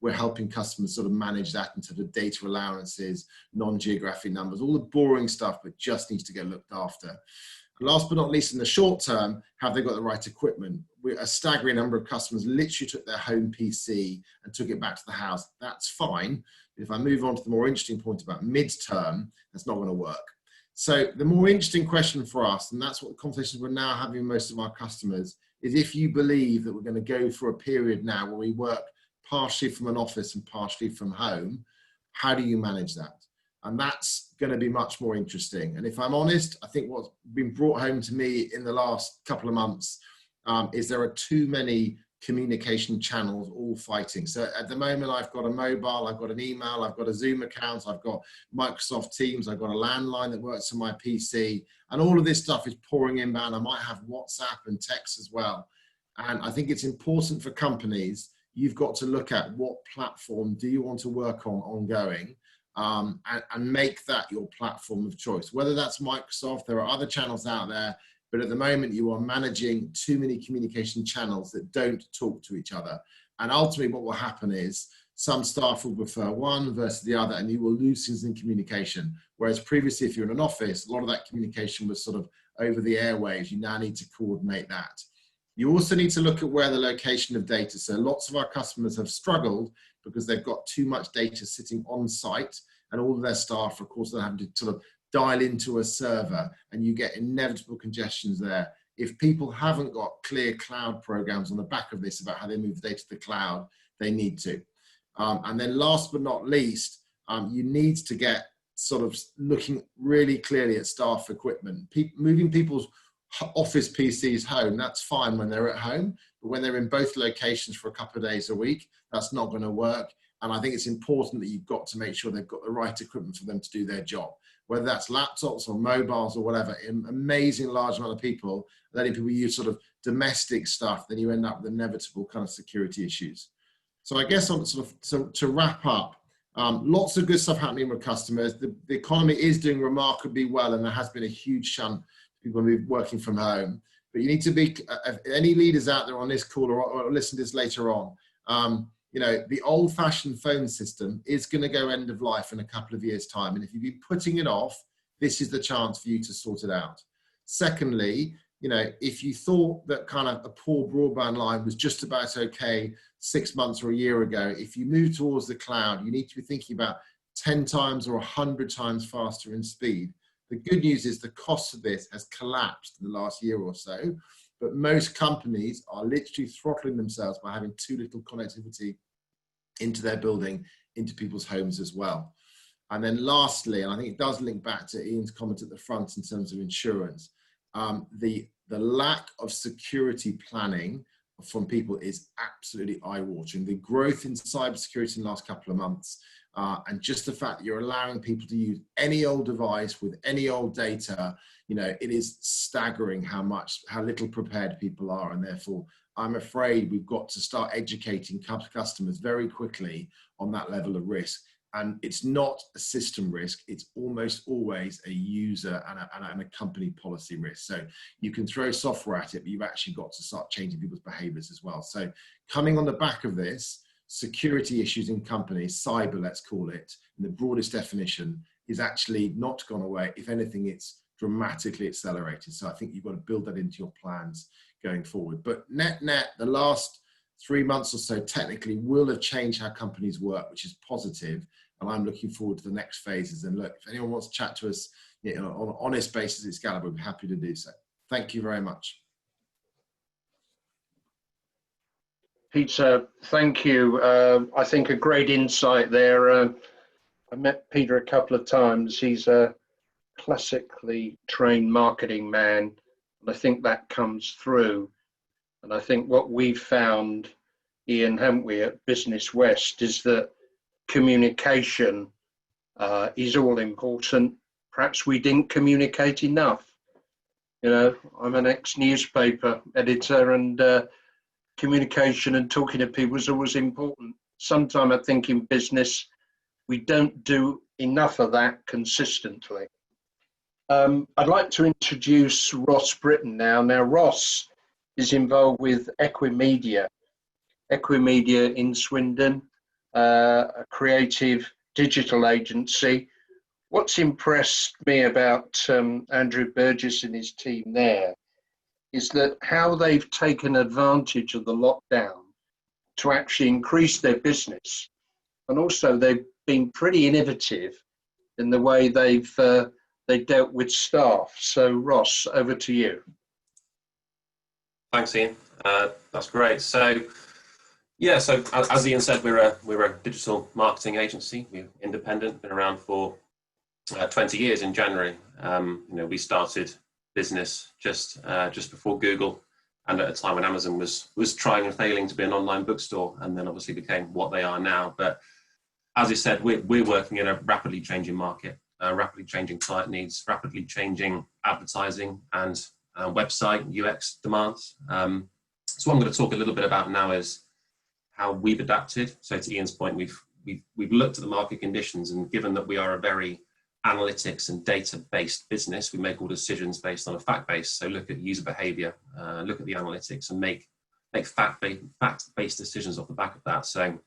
we're helping customers sort of manage that in terms of data allowances, non-geographic numbers, all the boring stuff, but just needs to get looked after. And last but not least, in the short term, have they got the right equipment? A staggering number of customers literally took their home PC and took it back to the house. That's fine. But if I move on to the more interesting point about mid-term, that's not going to work. So the more interesting question for us, and that's what the conversations we're now having with most of our customers, is if you believe that we're going to go for a period now where we work partially from an office and partially from home, how do you manage that? And that's going to be much more interesting. And if I'm honest, I think what's been brought home to me in the last couple of months is there are too many communication channels all fighting. So at the moment, I've got a mobile, I've got an email, I've got a Zoom account, I've got Microsoft Teams, I've got a landline that works on my PC, and all of this stuff is pouring inbound. I might have WhatsApp and text as well. And I think it's important for companies, you've got to look at what platform do you want to work on ongoing, and make that your platform of choice. Whether that's Microsoft, there are other channels out there, but at the moment you are managing too many communication channels that don't talk to each other. And ultimately what will happen is some staff will prefer one versus the other, and you will lose things in communication. Whereas previously, if you're in an office, a lot of that communication was sort of over the airwaves. You now need to coordinate that. You also need to look at where the location of data. So lots of our customers have struggled because they've got too much data sitting on site, and all of their staff, of course, they're having to sort of dial into a server, and you get inevitable congestions there. If people haven't got clear cloud programs on the back of this about how they move data to the cloud, they need to. And then last but not least, you need to get sort of looking really clearly at staff equipment. Moving people's office PCs home, that's fine when they're at home, but when they're in both locations for a couple of days a week, that's not going to work. And I think it's important that you've got to make sure they've got the right equipment for them to do their job, whether that's laptops or mobiles or whatever. An amazing large amount of people, letting people use sort of domestic stuff, then you end up with inevitable kind of security issues. So I guess to wrap up, lots of good stuff happening with customers. The economy is doing remarkably well, and there has been a huge shunt to people working from home. But you need to be, any leaders out there on this call or listen to this later on, the old-fashioned phone system is going to go end of life in a couple of years' time. And if you've been putting it off, this is the chance for you to sort it out. Secondly, if you thought that kind of a poor broadband line was just about okay 6 months or a year ago, if you move towards the cloud, you need to be thinking about 10 times or 100 times faster in speed. The good news is the cost of this has collapsed in the last year or so, but most companies are literally throttling themselves by having too little connectivity into their building, into people's homes as well. And then lastly, and I think it does link back to Ian's comment at the front in terms of insurance, the lack of security planning from people is absolutely eye-watering. The growth in cybersecurity in the last couple of months, and just the fact that you're allowing people to use any old device with any old data, you know, it is staggering how little prepared people are. And therefore, I'm afraid we've got to start educating customers very quickly on that level of risk. And it's not a system risk, it's almost always a user and a company policy risk. So you can throw software at it, but you've actually got to start changing people's behaviors as well. So coming on the back of this, security issues in companies, cyber, let's call it, in the broadest definition, is actually not gone away. If anything, it's dramatically accelerated. So I think you've got to build that into your plans going forward. But net, the last 3 months or so technically will have changed how companies work, which is positive. And I'm looking forward to the next phases. And look, if anyone wants to chat to us, you know, on an honest basis, Excalibur, we'll be happy to do so. Thank you very much. Peter, thank you. I think a great insight there. I met Peter a couple of times. He's a classically trained marketing man, and I think that comes through. And I think what we've found, Ian, haven't we, at Business West, is that communication is all important. Perhaps we didn't communicate enough. You know, I'm an ex-newspaper editor, and communication and talking to people is always important. Sometimes I think in business, we don't do enough of that consistently. I'd like to introduce Ross Britton now. Now, Ross is involved with Equimedia in Swindon, a creative digital agency. What's impressed me about Andrew Burgess and his team there is that how they've taken advantage of the lockdown to actually increase their business. And also they've been pretty innovative in the way they've dealt with staff. So Ross, over to you. Thanks, Ian. That's great. So, yeah, so as Ian said, we're a digital marketing agency. We're independent, been around for 20 years in January. You know, we started business just before Google, and at a time when Amazon was trying and failing to be an online bookstore, and then obviously became what they are now. But as you said, we're working in a rapidly changing market, rapidly changing client needs, rapidly changing advertising and website UX demands. So what I'm going to talk a little bit about now is how we've adapted. So to Ian's point, we've looked at the market conditions, and given that we are a very analytics and data-based business, we make all decisions based on a fact base. So look at user behavior, look at the analytics, and make fact-based decisions off the back of that. So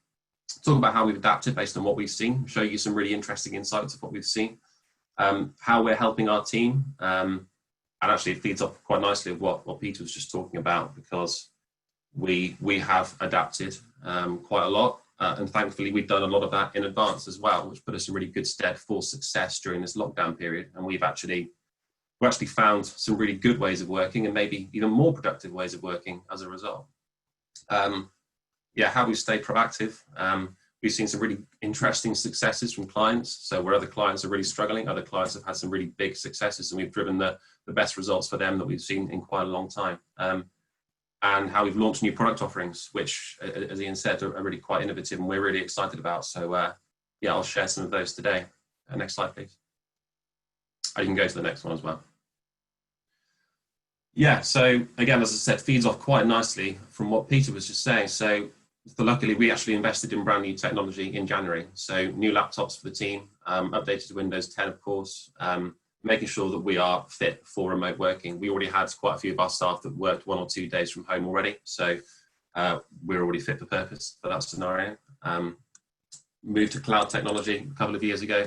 talk about how we've adapted based on what we've seen, show you some really interesting insights of what we've seen, how we're helping our team, and actually it feeds off quite nicely of what Peter was just talking about, because we have adapted quite a lot. And thankfully, we've done a lot of that in advance as well, which put us in really good stead for success during this lockdown period. And we've actually found some really good ways of working, and maybe even more productive ways of working as a result. Yeah, how we stay proactive. We've seen some really interesting successes from clients. So where other clients are really struggling, other clients have had some really big successes, and we've driven the best results for them that we've seen in quite a long time. And how we've launched new product offerings, which, as Ian said, are really quite innovative and we're really excited about. So yeah, I'll share some of those today. Next slide, please. You can go to the next one as well. Yeah, so again, as I said, feeds off quite nicely from what Peter was just saying. So luckily, we actually invested in brand new technology in January. So new laptops for the team, updated to Windows 10, of course, making sure that we are fit for remote working. We already had quite a few of our staff that worked 1 or 2 days from home already. So we're already fit for purpose for that scenario. Moved to cloud technology a couple of years ago.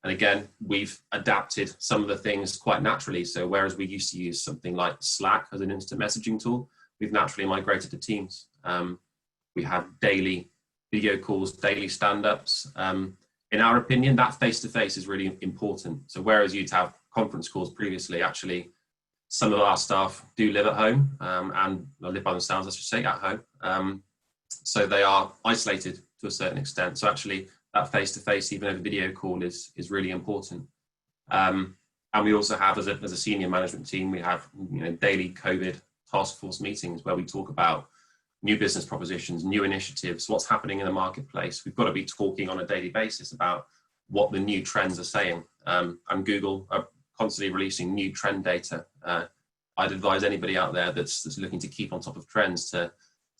And again, we've adapted some of the things quite naturally. So whereas we used to use something like Slack as an instant messaging tool, we've naturally migrated to Teams. We have daily video calls, daily stand-ups. In our opinion, that face-to-face is really important. So whereas you'd have conference calls previously, actually, some of our staff do live at home and live by themselves, I should say, at home. So they are isolated to a certain extent. So actually, that face-to-face, even over video call, is really important. And we also have, as a senior management team, we have daily COVID task force meetings where we talk about new business propositions, new initiatives, what's happening in the marketplace. We've got to be talking on a daily basis about what the new trends are saying. And Google are constantly releasing new trend data. I'd advise anybody out there that's looking to keep on top of trends to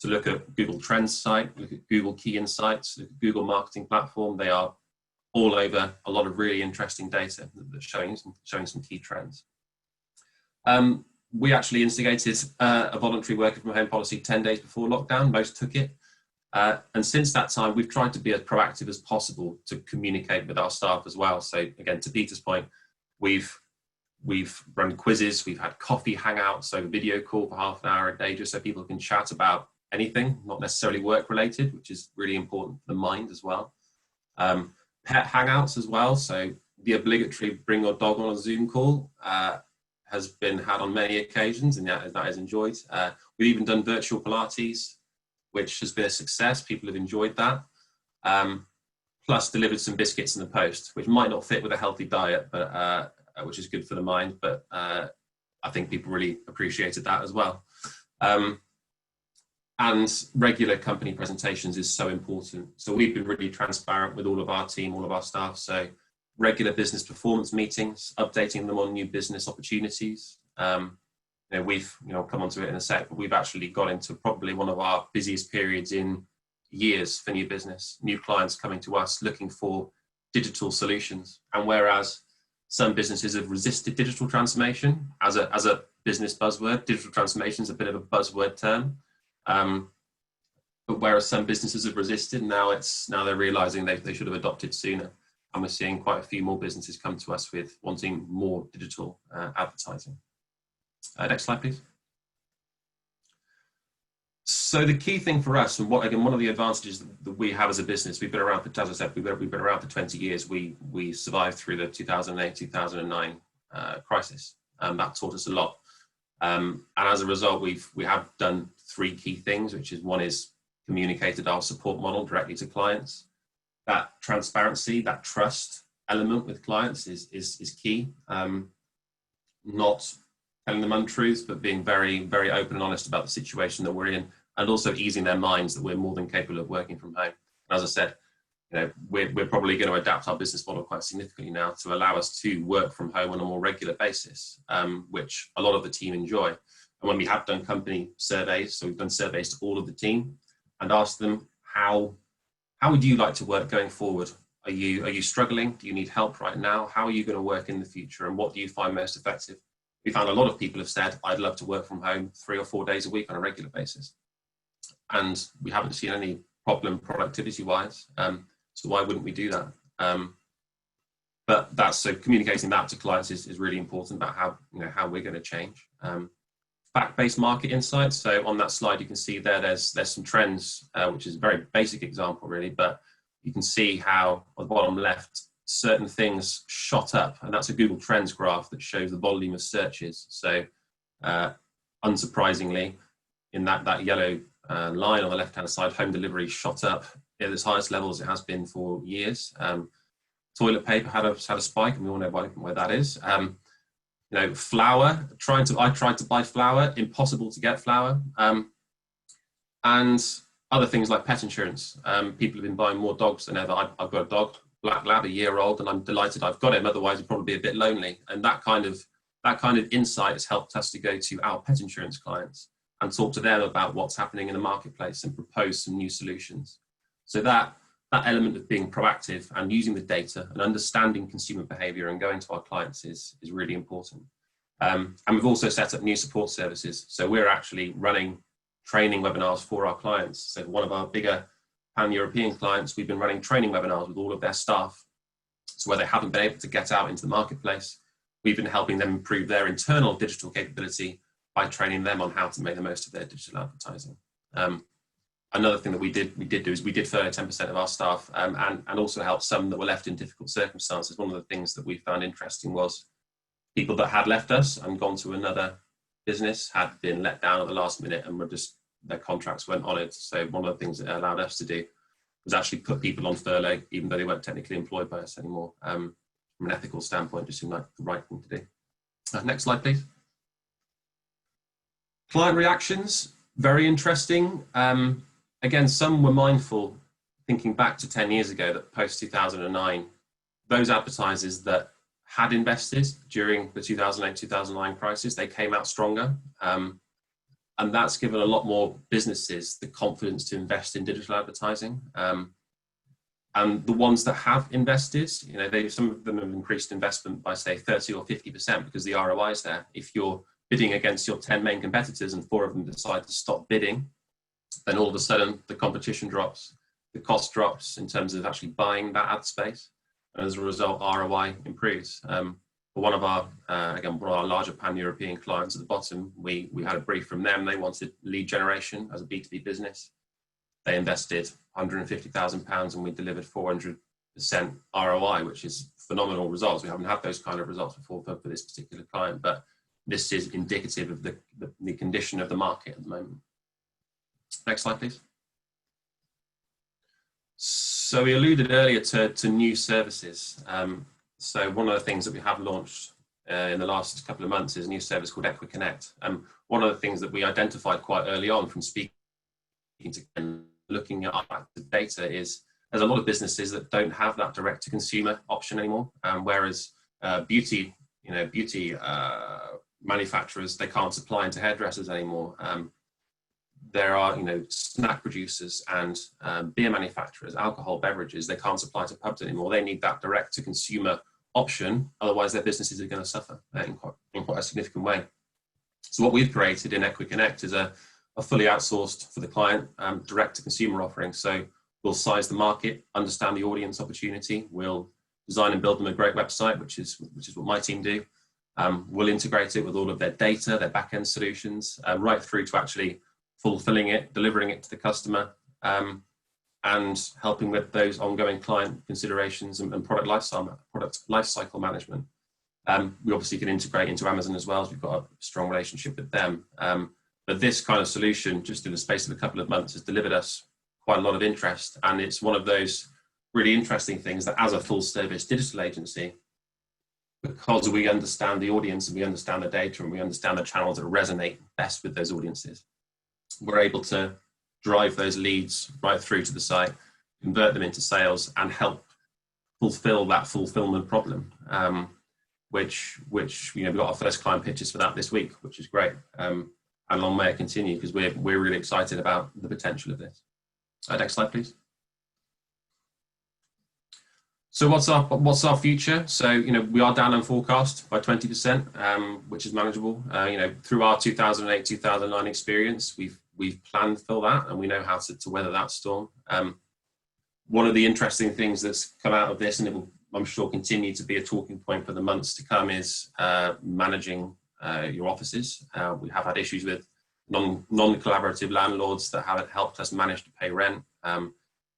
look at Google Trends site, look at Google Key Insights, look at Google Marketing Platform. They are all over a lot of really interesting data that's showing some key trends. We actually instigated a voluntary working from home policy 10 days before lockdown. Most took it. And since that time, we've tried to be as proactive as possible to communicate with our staff as well. So again, to Peter's point, we've run quizzes, we've had coffee hangouts, so video call for half an hour a day, just so people can chat about anything, not necessarily work related, which is really important for the mind as well. Pet hangouts as well. So the obligatory bring your dog on a Zoom call has been had on many occasions, and that is enjoyed. We've even done virtual Pilates, which has been a success. People have enjoyed that. Plus delivered some biscuits in the post, which might not fit with a healthy diet, but which is good for the mind. But I think people really appreciated that as well. And regular company presentations is so important. So we've been really transparent with all of our team, all of our staff. So regular business performance meetings, updating them on new business opportunities. We've, come onto it in a sec, but we've actually got into probably one of our busiest periods in years for new business, new clients coming to us looking for digital solutions. And whereas some businesses have resisted digital transformation as a business buzzword, digital transformation is a bit of a buzzword term. But whereas some businesses have resisted, now they're realizing they should have adopted sooner. And we're seeing quite a few more businesses come to us with wanting more digital advertising. Next slide, please. So the key thing for us, and one of the advantages that we have as a business, we've been around for, as I said, we've been around for 20 years. We survived through the 2008-2009 crisis. That taught us a lot. And as a result, we have done three key things, which is one is communicated our support model directly to clients. That transparency, that trust element with clients is key. Not telling them untruths, but being very, very open and honest about the situation that we're in, and also easing their minds that we're more than capable of working from home. And as I said, we're probably going to adapt our business model quite significantly now to allow us to work from home on a more regular basis, which a lot of the team enjoy. And when we have done company surveys, so we've done surveys to all of the team and asked them, how would you like to work going forward? Are you struggling? Do you need help right now? How are you going to work in the future? And what do you find most effective? We found a lot of people have said, I'd love to work from home 3 or 4 days a week on a regular basis. And we haven't seen any problem productivity-wise. So why wouldn't we do that? But so communicating that to clients is really important about how we're going to change. Fact-based market insights. So on that slide, you can see there's some trends, which is a very basic example really, but you can see how on the bottom left, certain things shot up, and that's a Google Trends graph that shows the volume of searches. So unsurprisingly, in that yellow line on the left-hand side, home delivery shot up at its highest levels it has been for years. Toilet paper had a spike, and we all know why that is. Flour, I tried to buy flour, impossible to get flour. And other things like pet insurance. People have been buying more dogs than ever. I've got a dog, Black Lab, 1 year old, and I'm delighted I've got him. Otherwise, he'd probably be a bit lonely. And that kind of insight has helped us to go to our pet insurance clients and talk to them about what's happening in the marketplace and propose some new solutions. So that element of being proactive and using the data and understanding consumer behavior and going to our clients is really important. And we've also set up new support services. So we're actually running training webinars for our clients. So one of our bigger pan-European clients, we've been running training webinars with all of their staff. So where they haven't been able to get out into the marketplace, we've been helping them improve their internal digital capability by training them on how to make the most of their digital advertising. Another thing that we did do is we did furlough 10% of our staff and also help some that were left in difficult circumstances. One of the things that we found interesting was people that had left us and gone to another business had been let down at the last minute and their contracts weren't honoured. So one of the things that it allowed us to do was actually put people on furlough, even though they weren't technically employed by us anymore. From an ethical standpoint, just seemed like the right thing to do. Next slide, please. Client reactions. Very interesting. Again, some were mindful, thinking back to 10 years ago, that post 2009, those advertisers that had invested during the 2008-2009 crisis, they came out stronger. And that's given a lot more businesses the confidence to invest in digital advertising. And the ones that have invested, you know, some of them have increased investment by, say, 30 or 50% because the ROI is there. If you're bidding against your 10 main competitors and 4 of them decide to stop bidding, then all of a sudden the competition drops, the cost drops in terms of actually buying that ad space, and as a result, ROI improves. For one of our larger pan-European clients at the bottom, we had a brief from them. They wanted lead generation as a B2B business. They invested £150,000 and we delivered 400% ROI, which is phenomenal results. We haven't had those kind of results before for this particular client, but this is indicative of the condition of the market at the moment. Next slide, please. So we alluded earlier to new services. So one of the things that we have launched in the last couple of months is a new service called Equiconnect. One of the things that we identified quite early on from speaking to and looking at our data is there's a lot of businesses that don't have that direct-to-consumer option anymore, whereas beauty manufacturers, they can't supply into hairdressers anymore. There are, snack producers and beer manufacturers, alcohol beverages, they can't supply to pubs anymore. They need that direct-to-consumer option, otherwise their businesses are going to suffer in quite a significant way. So what we've created in Equiconnect is a fully outsourced for the client direct-to-consumer offering. So we'll size the market, understand the audience opportunity, we'll design and build them a great website, which is what my team do. We'll integrate it with all of their data, their back-end solutions, right through to actually fulfilling it, delivering it to the customer, and helping with those ongoing client considerations and product lifecycle management. We obviously can integrate into Amazon as well, as we've got a strong relationship with them. But this kind of solution, just in the space of a couple of months, has delivered us quite a lot of interest. And it's one of those really interesting things that as a full service digital agency, because we understand the audience and we understand the data and we understand the channels that resonate best with those audiences, we're able to drive those leads right through to the site, convert them into sales, and help fulfill that fulfillment problem, which we've got our first client pitches for that this week, which is great. And long may it continue, because we're really excited about the potential of this. Next slide, please. So what's our future? So we are down on forecast by 20%, which is manageable. Through our 2008-2009 experience, we've planned for that, and we know how to weather that storm. One of the interesting things that's come out of this, and it will, I'm sure, continue to be a talking point for the months to come, is managing your offices. We have had issues with non-collaborative landlords that haven't helped us manage to pay rent.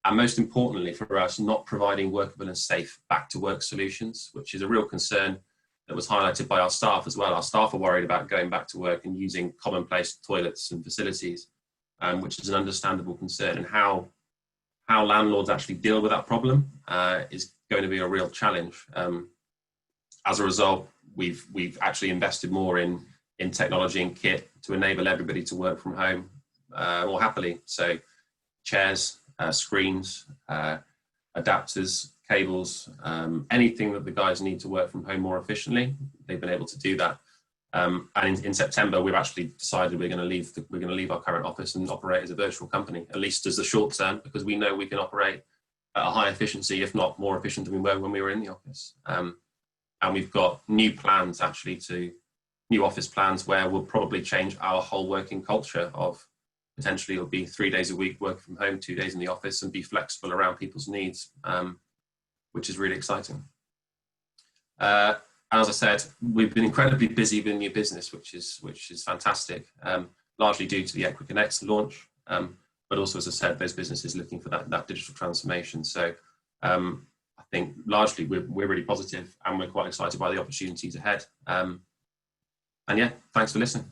And most importantly for us, not providing workable and safe back-to-work solutions, which is a real concern that was highlighted by our staff as well. Our staff are worried about going back to work and using commonplace toilets and facilities, which is an understandable concern. And how landlords actually deal with that problem is going to be a real challenge. As a result, we've actually invested more in technology and kit to enable everybody to work from home more happily. So chairs, screens, adapters, cables, anything that the guys need to work from home more efficiently, they've been able to do that. And in September, we've actually decided we're going to leave our current office and operate as a virtual company, at least as the short term, because we know we can operate at a high efficiency, if not more efficient than we were when we were in the office. And we've got new office plans where we'll probably change our whole working culture of potentially it'll be 3 days a week working from home, 2 days in the office, and be flexible around people's needs, which is really exciting. As I said, we've been incredibly busy with new business, which is fantastic, largely due to the Equiconnect launch, but also, as I said, those businesses looking for that digital transformation. So I think largely we're really positive, and we're quite excited by the opportunities ahead. And yeah, thanks for listening.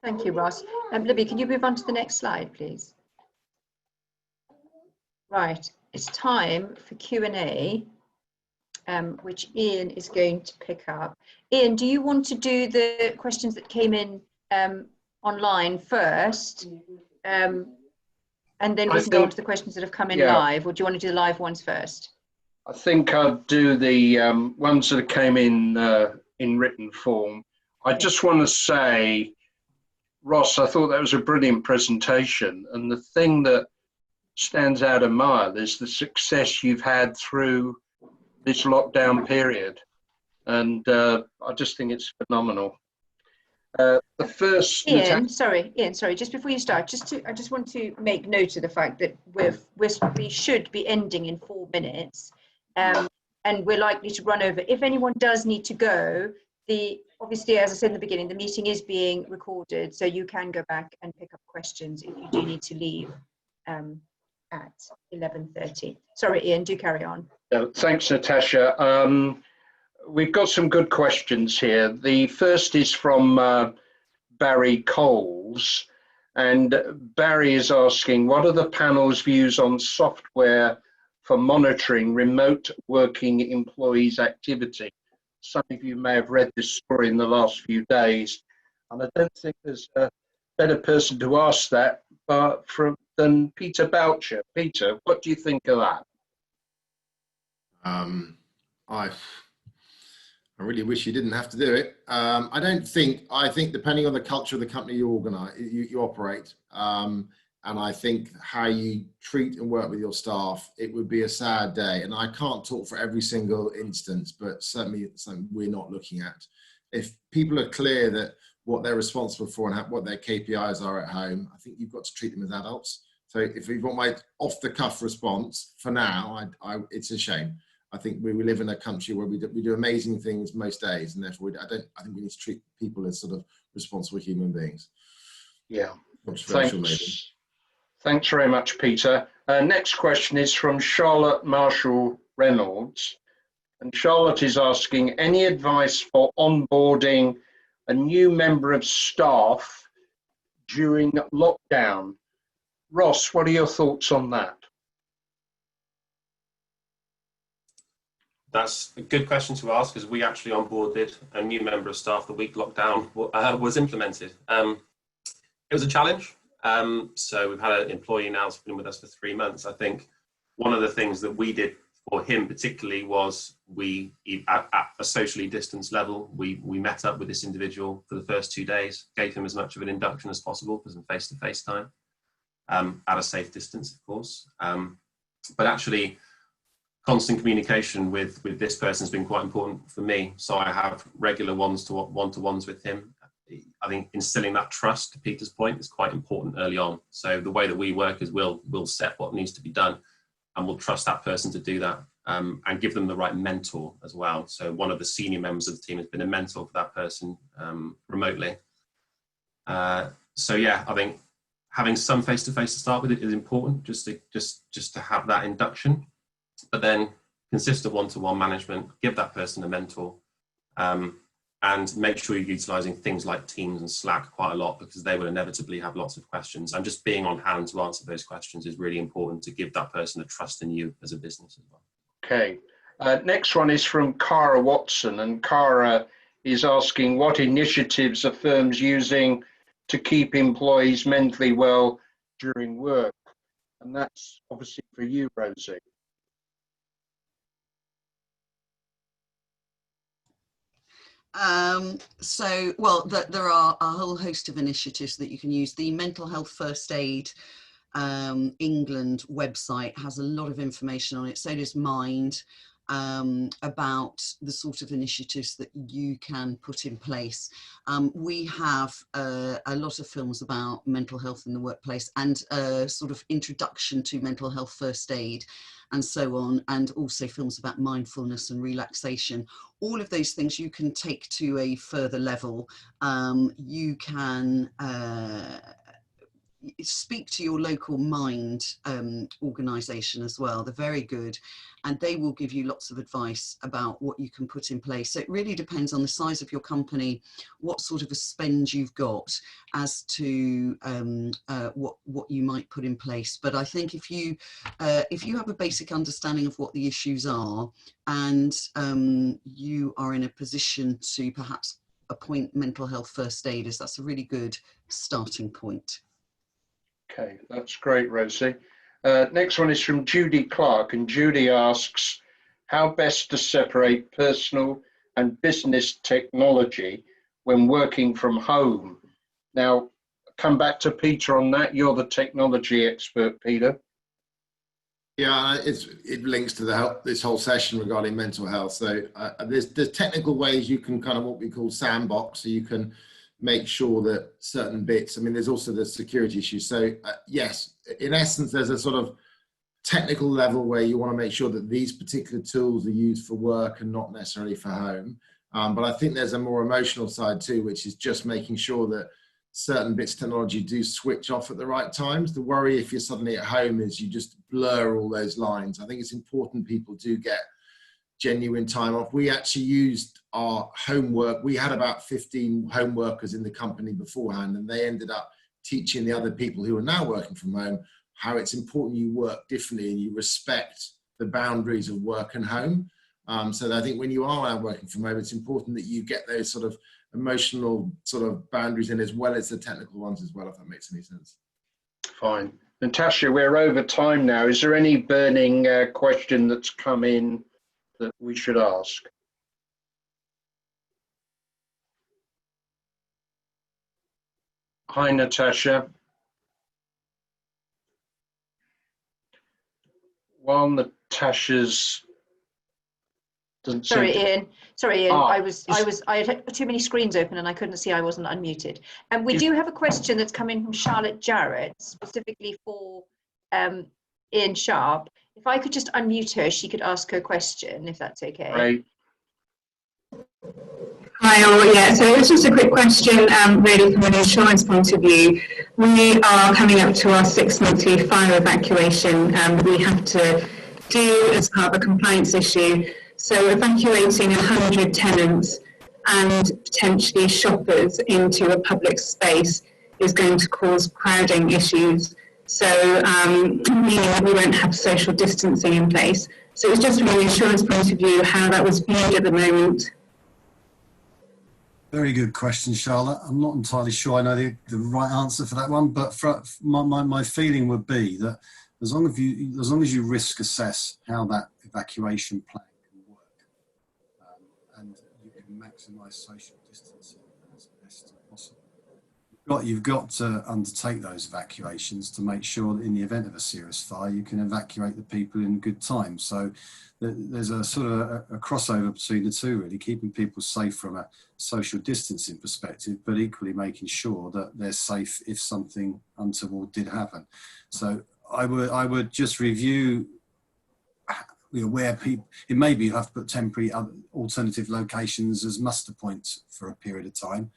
Thank you, Ross. Libby, can you move on to the next slide, please? Right. it's time for Q&A, which Ian is going to pick up. Ian, do you want to do the questions that came in online first? And then we can go on to the questions that have come in live, or do you want to do the live ones first? I think I'll do the ones that came in written form. I just want to say, Ross, I thought that was a brilliant presentation. And the thing that stands out a mile is the success you've had through this lockdown period. And I just think it's phenomenal. The first... Ian, sorry, just before you start, I just want to make note of the fact that we should be ending in 4 minutes. And we're likely to run over. If anyone does need to go, obviously, as I said in the beginning, the meeting is being recorded, so you can go back and pick up questions if you do need to leave at 11:30. Sorry, Ian, do carry on. Thanks, Natasha. We've got some good questions here. The first is from Barry Coles, and Barry is asking, what are the panel's views on software for monitoring remote working employees' activity? Some of you may have read this story in the last few days, and I don't think there's a better person to ask that than Peter Boucher. Peter, what do you think of that? I really wish you didn't have to do it. I think depending on the culture of the company you operate, and I think how you treat and work with your staff, it would be a sad day. And I can't talk for every single instance, but certainly it's something we're not looking at. If people are clear that what they're responsible for and what their KPIs are at home, I think you've got to treat them as adults. So if you want my off-the-cuff response, for now, it's a shame. I think we live in a country where we do amazing things most days, and therefore I think we need to treat people as sort of responsible human beings. Yeah. Thanks very much, Peter. Next question is from Charlotte Marshall Reynolds. And Charlotte is asking, any advice for onboarding a new member of staff during lockdown? Ross, what are your thoughts on that? That's a good question to ask, because we actually onboarded a new member of staff the week lockdown was implemented. It was a challenge. So we've had an employee now who's been with us for 3 months. I think one of the things that we did for him particularly was at a socially distanced level, we met up with this individual for the first 2 days, gave him as much of an induction as possible, because in face-to-face time, at a safe distance, of course. But actually, constant communication with this person has been quite important for me. So I have regular one-to-ones with him. I think instilling that trust, to Peter's point, is quite important early on. So the way that we work is we'll set what needs to be done, and we'll trust that person to do that, and give them the right mentor as well. So one of the senior members of the team has been a mentor for that person remotely. So yeah, I think having some face-to-face to start with is important, just to have that induction, but then consistent one-to-one management, give that person a mentor, and make sure you're utilising things like Teams and Slack quite a lot, because they will inevitably have lots of questions. And just being on hand to answer those questions is really important to give that person a trust in you as a business as well. Okay. Next one is from Cara Watson, and Cara is asking, what initiatives are firms using to keep employees mentally well during work? And that's obviously for you, Rosie. There are a whole host of initiatives that you can use. The Mental Health First Aid England website has a lot of information on it. So does Mind, about the sort of initiatives that you can put in place. We have a lot of films about mental health in the workplace, and a sort of introduction to mental health first aid and so on, and also films about mindfulness and relaxation. All of those things you can take to a further level. You can speak to your local Mind organisation as well. They're very good, and they will give you lots of advice about what you can put in place. So it really depends on the size of your company, what sort of a spend you've got, as to what you might put in place. But I think if you have a basic understanding of what the issues are, and you are in a position to perhaps appoint mental health first aiders, that's a really good starting point. Okay, that's great, Rosie. Next one is from Judy Clark, and Judy asks, how best to separate personal and business technology when working from home? Now, come back to Peter on that. You're the technology expert, Peter. Yeah, it links to this whole session regarding mental health. So there's technical ways you can kind of what we call sandbox, so you can make sure that certain bits, I mean, there's also the security issues. So yes, in essence, there's a sort of technical level where you want to make sure that these particular tools are used for work and not necessarily for home. But I think there's a more emotional side too, which is just making sure that certain bits of technology do switch off at the right times. The worry if you're suddenly at home is you just blur all those lines. I think it's important people do get genuine time off. We actually used our homework. We had about 15 home workers in the company beforehand, and they ended up teaching the other people who are now working from home how it's important you work differently and you respect the boundaries of work and home. So I think when you are now working from home, it's important that you get those sort of emotional sort of boundaries in as well as the technical ones as well, if that makes any sense. Fine. Natasha, we're over time now. Is there any burning question that's come in that we should ask? Hi, Natasha. While Natasha's Sorry, Ian. I had too many screens open and I couldn't see I wasn't unmuted. And we do have a question that's come in from Charlotte Jarrett, specifically for Ian Sharpe. If I could just unmute her, she could ask her question, if that's okay. Right. Hi all, yeah, so it's just a quick question really from an insurance point of view. We are coming up to our 6-monthly fire evacuation we have to do as part of a compliance issue. So evacuating 100 tenants and potentially shoppers into a public space is going to cause crowding issues. So meaning that we won't have social distancing in place. So it's just from an insurance point of view how that was viewed at the moment. Very good question, Charlotte. I'm not entirely sure I know the right answer for that one, but my feeling would be that as long as you risk assess how that evacuation plan can work, and you can maximise social distancing as best as possible, you've got to undertake those evacuations to make sure that in the event of a serious fire, you can evacuate the people in good time. So there's a sort of a crossover between the two, really, keeping people safe from a social distancing perspective, but equally making sure that they're safe if something untoward did happen. So I would just review where people, it may be you have to put temporary alternative locations as muster points for a period of time,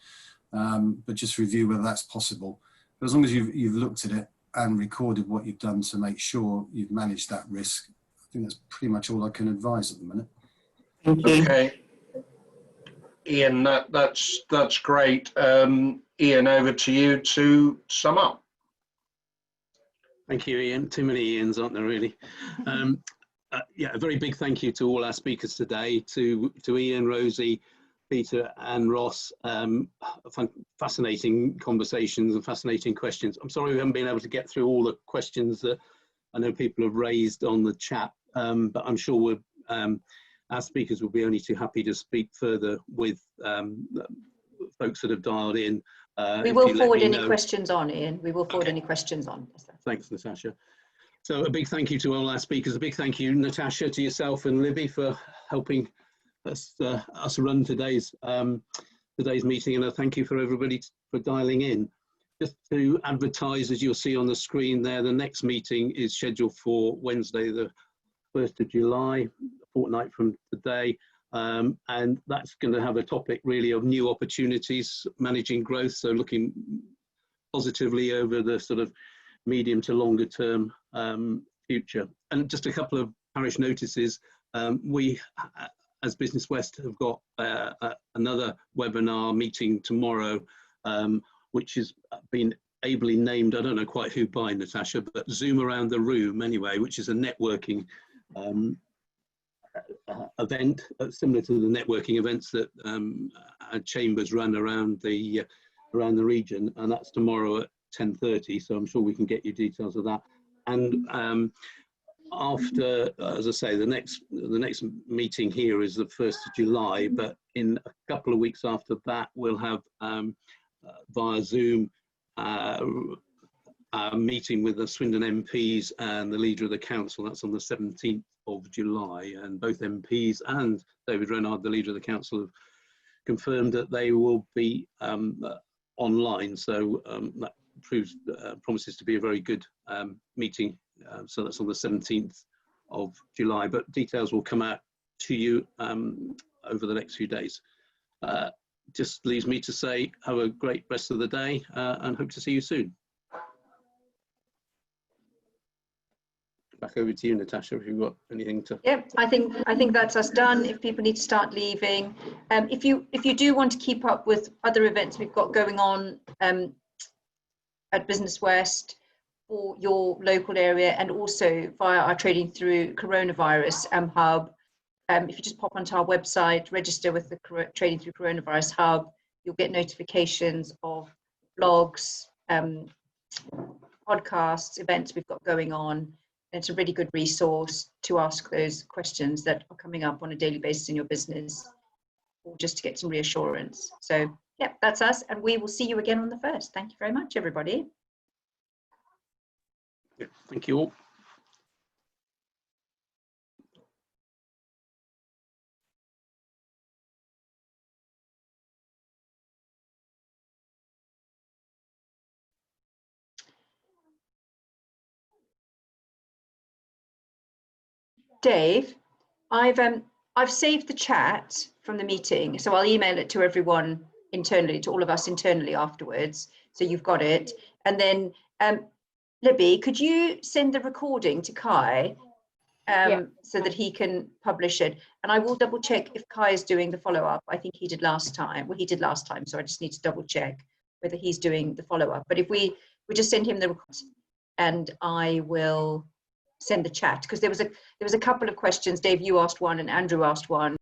but just review whether that's possible. But as long as you've looked at it and recorded what you've done to make sure you've managed that risk, I think that's pretty much all I can advise at the minute. Okay. Ian, that's great. Ian, over to you to sum up. Thank you, Ian. Too many Ians, aren't there, really? Yeah, a very big thank you to all our speakers today, to Ian, Rosie, Peter and Ross. Fascinating conversations and fascinating questions. I'm sorry we haven't been able to get through all the questions that I know people have raised on the chat, but I'm sure our speakers will be only too happy to speak further with folks that have dialed in. We will forward any questions on, Ian. We will forward any questions on. Thanks, Natasha. So a big thank you to all our speakers. A big thank you, Natasha, to yourself and Libby for helping us run today's meeting, and a thank you for everybody for dialing in. Just to advertise, as you'll see on the screen there, the next meeting is scheduled for Wednesday, the 1st of July, a fortnight from today. And that's going to have a topic really of new opportunities, managing growth. So looking positively over the sort of medium to longer term future. And just a couple of parish notices. We, as Business West, have got another webinar meeting tomorrow, which has been ably named, I don't know quite who by, Natasha, but Zoom Around the Room anyway, which is a networking event, similar to the networking events that our chambers run around the region, and that's tomorrow at 10:30. So I'm sure we can get you details of that. And after, as I say, the next meeting here is the 1st of July, but in a couple of weeks after that, we'll have via Zoom a meeting with the Swindon MPs and the leader of the council. That's on the 17th of July, and both MPs and David Renard, the leader of the council, have confirmed that they will be online. So that promises to be a very good meeting. So that's on the 17th of July, but details will come out to you over the next few days. Just leaves me to say, have a great rest of the day and hope to see you soon. Back over to you, Natasha, if you've got anything to... Yeah, I think that's us done. If people need to start leaving, if you do want to keep up with other events we've got going on at Business West for your local area, and also via our Trading Through Coronavirus hub, if you just pop onto our website, register with the Trading Through Coronavirus hub, you'll get notifications of blogs, podcasts, events we've got going on. And it's a really good resource to ask those questions that are coming up on a daily basis in your business, or just to get some reassurance. So yeah, that's us, and we will see you again on the 1st. Thank you very much, everybody. Yeah, thank you all. Dave, I've saved the chat from the meeting, so I'll email it to everyone internally, to all of us internally afterwards, so you've got it. And then Libby, could you send the recording to Kai so that he can publish it? And I will double check if Kai is doing the follow-up. I think he did last time. Well, he did last time, so I just need to double check whether he's doing the follow-up. But if we just send him the record, and I will send the chat, because there was a couple of questions. Dave, you asked one and Andrew asked one.